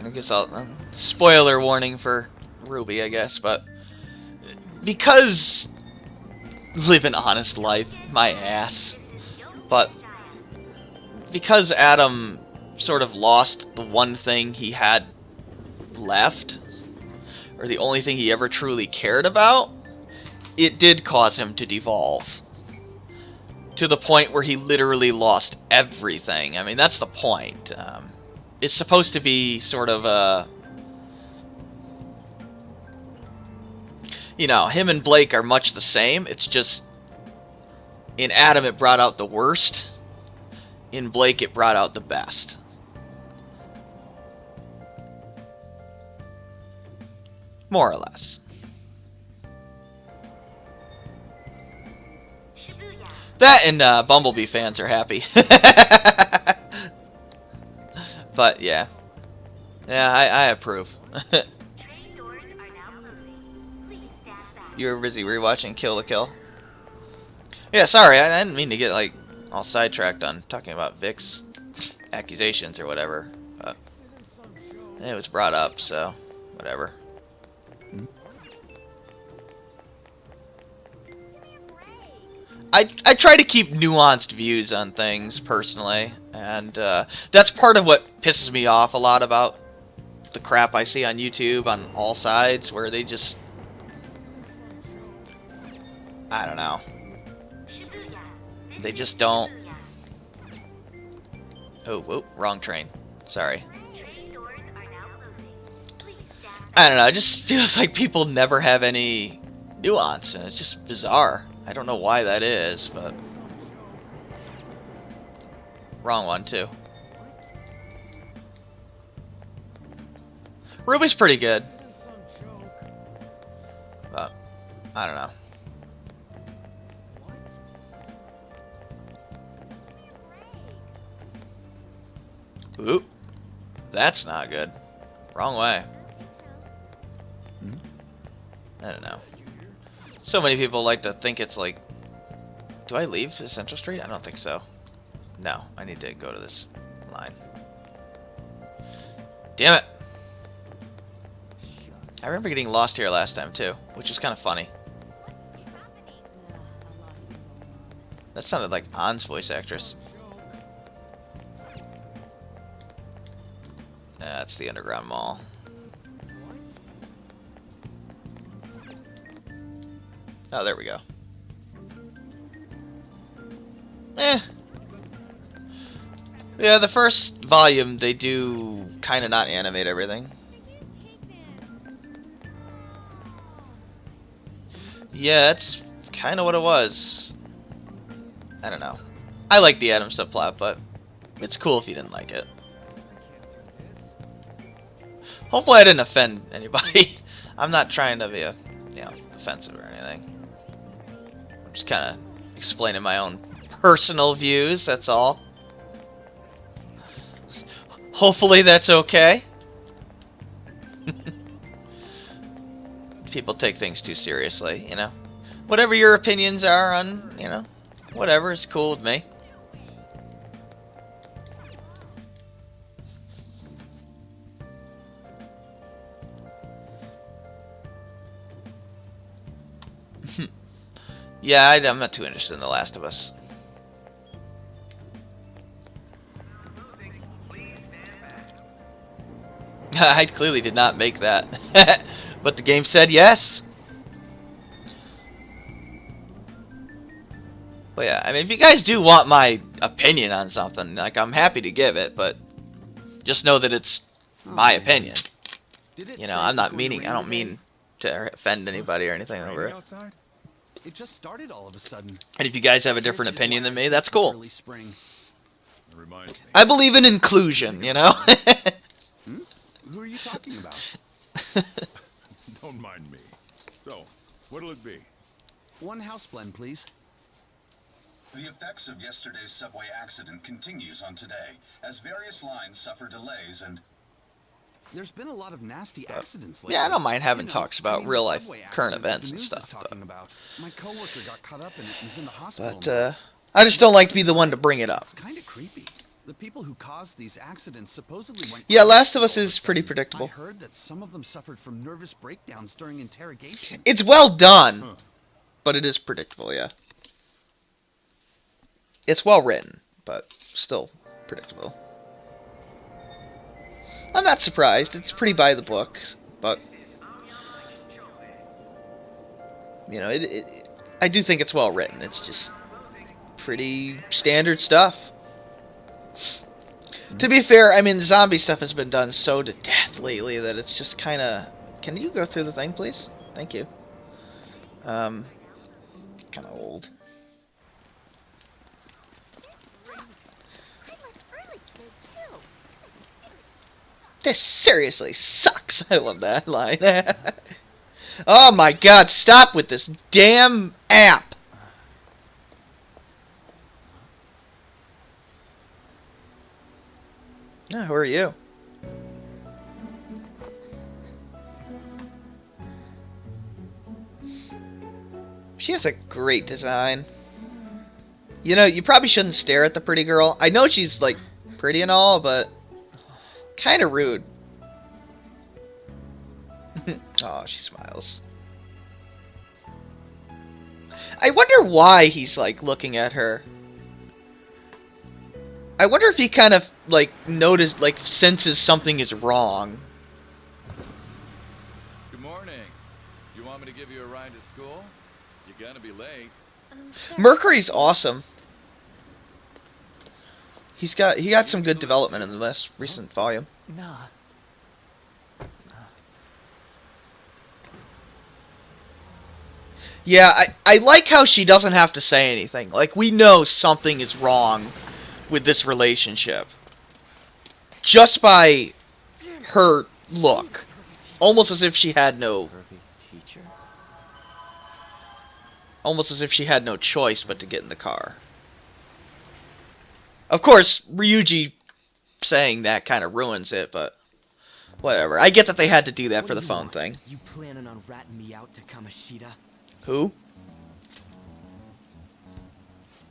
I guess I'll... spoiler warning for Ruby, I guess, but... Because... Live an honest life, my ass. But... Because Adam sort of lost the one thing he had left, or the only thing he ever truly cared about, it did cause him to devolve. To the point where he literally lost everything. I mean, that's the point. It's supposed to be sort of a... You know, him and Blake are much the same. It's just... In Adam, it brought out the worst. In Blake, it brought out the best. More or less. That and Bumblebee fans are happy. But yeah. Yeah, I approve. You were busy rewatching Kill la Kill? Yeah, sorry, I didn't mean to get like all sidetracked on talking about Vic's accusations or whatever. But it was brought up, so whatever. I try to keep nuanced views on things, personally, and that's part of what pisses me off a lot about the crap I see on YouTube on all sides, where they just... I don't know. They just don't... Oh, whoa, wrong train. Sorry. I don't know, it just feels like people never have any nuance, and it's just bizarre. I don't know why that is, but... Wrong one, too. Ruby's pretty good. But, I don't know. Oop. That's not good. Wrong way. I don't know. So many people like to think it's like... Do I leave to Central Street? I don't think so. No, I need to go to this line. Damn it! I remember getting lost here last time too, which is kind of funny. That sounded like An's voice actress. That's the Underground Mall. Oh, there we go. Yeah, the first volume, they do kind of not animate everything. Yeah, that's kind of what it was. I don't know. I like the Adam subplot, but it's cool if you didn't like it. Hopefully I didn't offend anybody. I'm not trying to be offensive or anything. I'm just kind of explaining my own personal views, that's all. Hopefully that's okay. People take things too seriously, you know. Whatever your opinions are on, you know, whatever is cool with me. Yeah, I'm not too interested in The Last of Us. I clearly did not make that. But the game said yes. But yeah, I mean, if you guys do want my opinion on something, like, I'm happy to give it, but just know that it's my opinion. You know, I'm not meaning, I don't mean to offend anybody or anything over it. It just started all of a sudden. And if you guys have a different opinion than me, that's cool. Early spring. I believe in inclusion, you know? Who are you talking about? Don't mind me. So, what'll it be? One house blend, please. The effects of yesterday's subway accident continues on today, as various lines suffer delays and... There's been a lot of nasty accidents lately. Yeah, I don't mind having talks about the real life subway current accident events the and news is stuff. talking about. My coworker got cut up and is in the hospital. But I just don't like to be the one to bring it up. It's kind of creepy. The people who caused these accidents supposedly went... Yeah, Last of Us is pretty predictable. I heard that some of them suffered from nervous breakdowns during interrogation. It's well done, but it is predictable, yeah. It's well written, but still predictable. I'm not surprised. It's pretty by the book, but you know, I do think it's well written. It's just pretty standard stuff. To be fair, I mean, the zombie stuff has been done so to death lately that it's just kind of... Can you go through the thing, please? Thank you. Kind of old. This seriously sucks. I love that line. Oh my god, stop with this damn app. Oh, who are you? She has a great design. You know, you probably shouldn't stare at the pretty girl. I know she's, like, pretty and all, but kind of rude. Oh, she smiles. I wonder why he's, like, looking at her. I wonder if he kind of, like, noticed, like, senses something is wrong. Good morning. You want me to give you a ride to school? You're gonna be late. Mercury's awesome. He got some good development in the most recent volume. Nah. Yeah, I like how she doesn't have to say anything. Like, we know something is wrong with this relationship. Just by her look. Almost as if she had no... Almost as if she had no choice but to get in the car. Of course, Ryuji saying that kind of ruins it, but... Whatever. I get that they had to do that for the phone thing. You planning on ratting me out to Kamoshida? Who?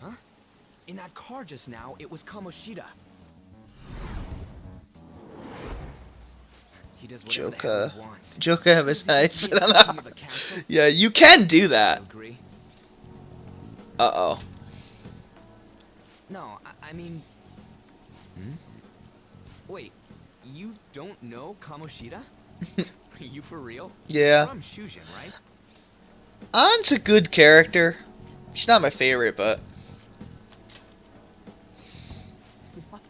Huh? In that car just now, it was Kamoshida. He does whatever the hell he wants. Joker have his eyes. Yeah, you can do that. Uh-oh. No, I mean... Wait, you don't know Kamoshida? Are you for real? Yeah. From Shujin, right? An's a good character. She's not my favorite, but... What?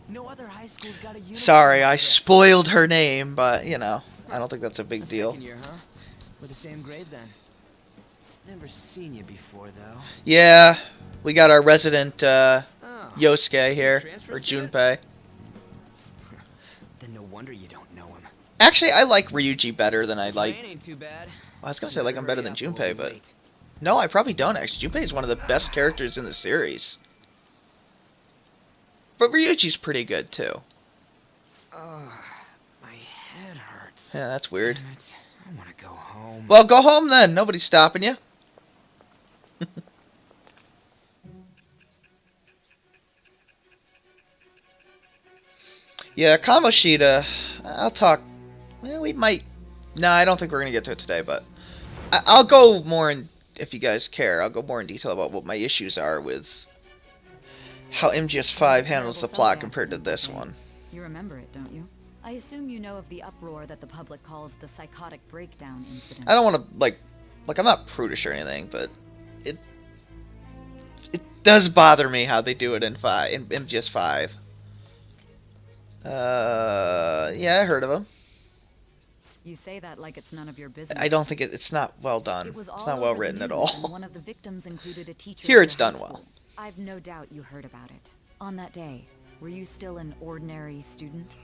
No other high school's got a uniform. Sorry, I spoiled her name, but, you know, I don't think that's a big deal. Second year, huh? We're the same grade then. Never seen you before, though. Yeah, we got our resident Yosuke here, or Junpei. Then no wonder you don't know him. Actually, I like Ryuji better than I like... Ain't too bad. Well, I was gonna say I like him better than Junpei, but... No, I probably don't, actually. Junpei is one of the best characters in the series. But Ryuji's pretty good, too. My head hurts. Yeah, that's weird. Damn it. I want to go home. Well, go home then. Nobody's stopping you. Yeah, Kamoshida, I'll talk... Well, we might... No, I don't think we're going to get to it today, but... I'll go more in... If you guys care, I'll go more in detail about what my issues are with... how MGS5 handles the plot compared to this one. You remember it, don't you? I assume you know of the uproar that the public calls the psychotic breakdown incident. I don't want to, like, I'm not prudish or anything, but... It does bother me how they do it in MGS5. Yeah, I heard of him. You say that like it's none of your business. I don't think it's not well done. It's not well written at all. One of the victims included a teacher. Here it's done well. I've no doubt you heard about it. On that day, were you still an ordinary student?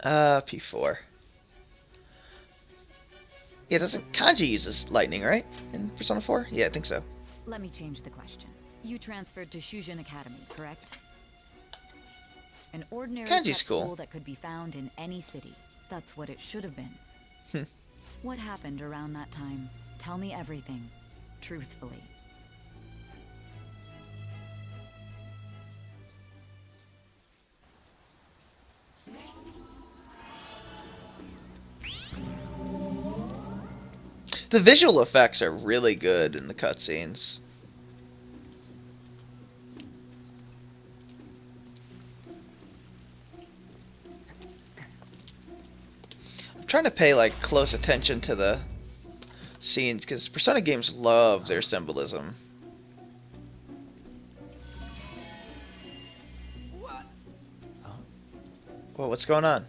P4. Yeah, doesn't Kanji uses lightning, right? In Persona 4? Yeah, I think so. Let me change the question. You transferred to Shujin Academy, correct? An ordinary Kanji's prep cool. school that could be found in any city. That's what it should have been. Hmm. What happened around that time? Tell me everything. Truthfully. The visual effects are really good in the cutscenes. I'm trying to pay like close attention to the scenes because Persona games love their symbolism. Well, what's going on?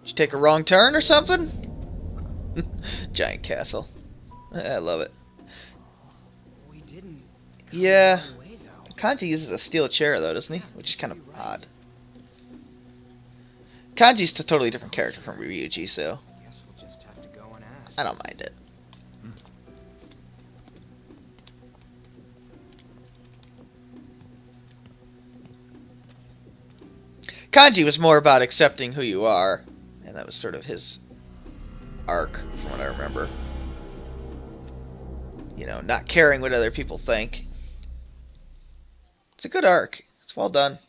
Did you take a wrong turn or something? Giant castle. I love it. We didn't. Yeah. Kanji uses a steel chair though, doesn't he? Which is kind of odd. Kanji's a totally different character from Ryuji, so Guess we'll just have to go and ask. I don't mind it. Kanji was more about accepting who you are, and that was sort of his arc, from what I remember. You know, not caring what other people think. It's a good arc. It's well done.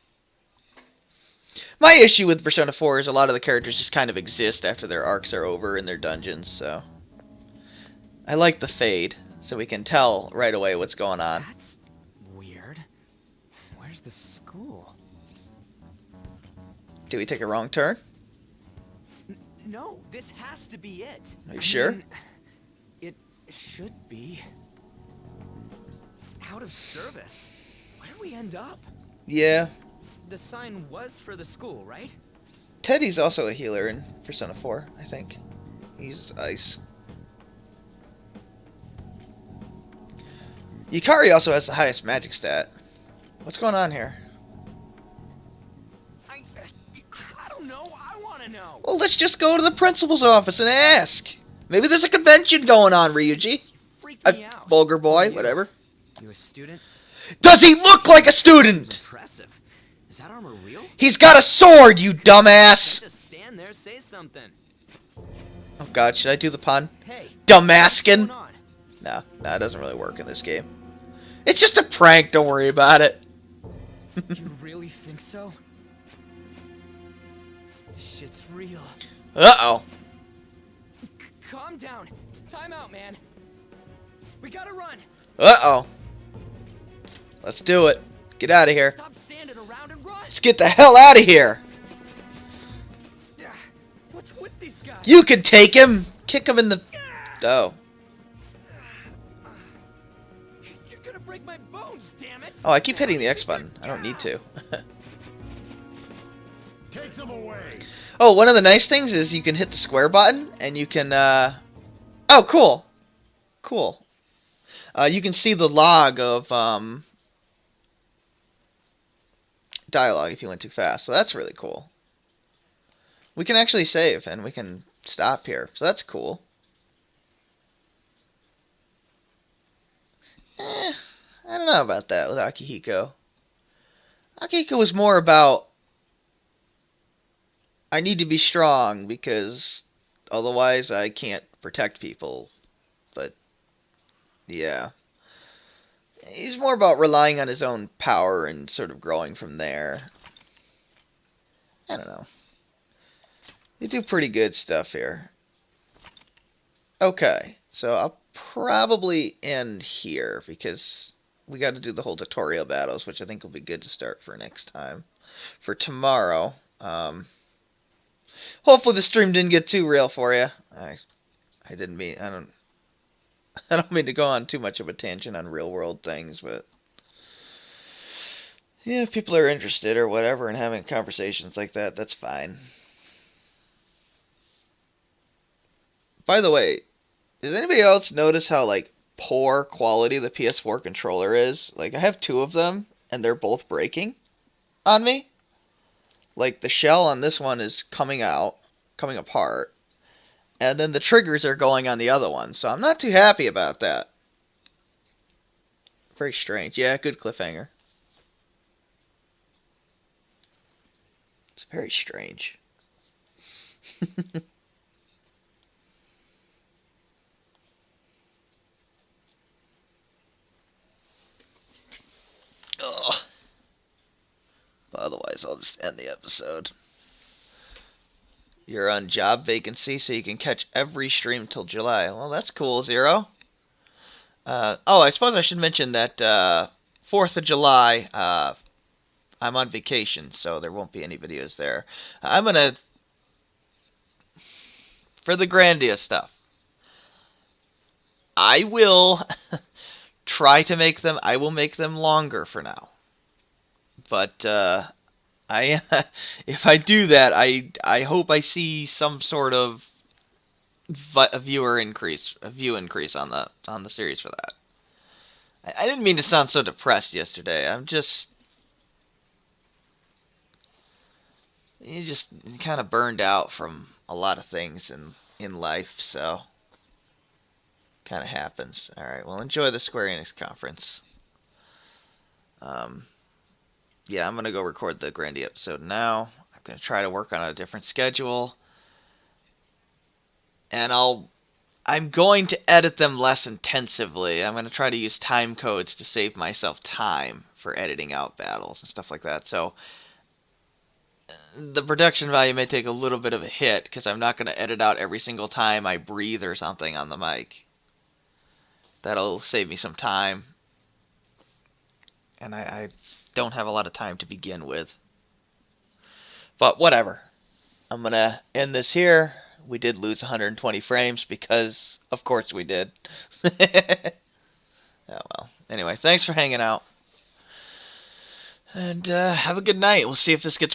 My issue with Persona 4 is a lot of the characters just kind of exist after their arcs are over in their dungeons, so I like the fade, so we can tell right away what's going on. That's weird. Where's the school? Did we take a wrong turn? No, this has to be it. Are you sure? mean, it should be. Out of service. Where'd we end up? Yeah. The sign was for the school, right? Teddy's also a healer in Persona 4, I think. He uses ice. Yukari also has the highest magic stat. What's going on here? I don't know. I want to know. Well, let's just go to the principal's office and ask. Maybe there's a convention going on, Ryuji. Vulgar boy, whatever. You a student? Does he look like a student? Impressive. Is that armor real? He's got a sword, you dumbass. Just stand there, say something. Oh god, should I do the pun? Hey. Dummaskin? No, it doesn't really work in this game. It's just a prank, don't worry about it. You really think so? Shit's real. Uh-oh. Calm down. Time out, man. We gotta run. Uh-oh. Let's do it. Get out of here. Stop standing around and run. Let's get the hell out of here. What's with these guys? You can take him. Kick him in the... Oh. You're gonna break my bones, damn it. Oh, I keep hitting the X button. I don't need to. Take them away. Oh, one of the nice things is you can hit the square button and you can, Oh, cool. Cool. You can see the log of, dialogue if you went too fast. So that's really cool. We can actually save and we can stop here. So that's cool. I don't know about that with Akihiko. Akihiko was more about I need to be strong because otherwise I can't protect people. But yeah. He's more about relying on his own power and sort of growing from there. I don't know. They do pretty good stuff here. Okay, so I'll probably end here because we got to do the whole tutorial battles, which I think will be good to start for next time. For tomorrow, hopefully the stream didn't get too real for you. I didn't mean, I don't mean to go on too much of a tangent on real world things, but yeah, if people are interested or whatever and having conversations like that, that's fine. By the way, does anybody else notice how like poor quality the PS4 controller is? Like I have two of them and they're both breaking on me. Like the shell on this one is coming apart. And then the triggers are going on the other one. So I'm not too happy about that. Very strange. Yeah, good cliffhanger. It's very strange. Ugh. But otherwise, I'll just end the episode. You're on job vacancy, so you can catch every stream till July. Well, that's cool, Zero. Oh, I suppose I should mention that 4th of July, I'm on vacation, so there won't be any videos there. I'm going to, for the Grandia stuff, I will try to make them, I will make them longer for now. But if I do that, I hope I see some sort of a view increase on the series for that. I didn't mean to sound so depressed yesterday. I'm just kind of burned out from a lot of things in life, so kind of happens. All right, well, enjoy the Square Enix conference. Yeah, I'm going to go record the Grandia episode now. I'm going to try to work on a different schedule. And I'm going to edit them less intensively. I'm going to try to use time codes to save myself time for editing out battles and stuff like that. So the production value may take a little bit of a hit because I'm not going to edit out every single time I breathe or something on the mic. That'll save me some time. And I don't have a lot of time to begin with. But whatever. I'm going to end this here. We did lose 120 frames because, of course, we did. Oh, well. Anyway, thanks for hanging out. And have a good night. We'll see if this gets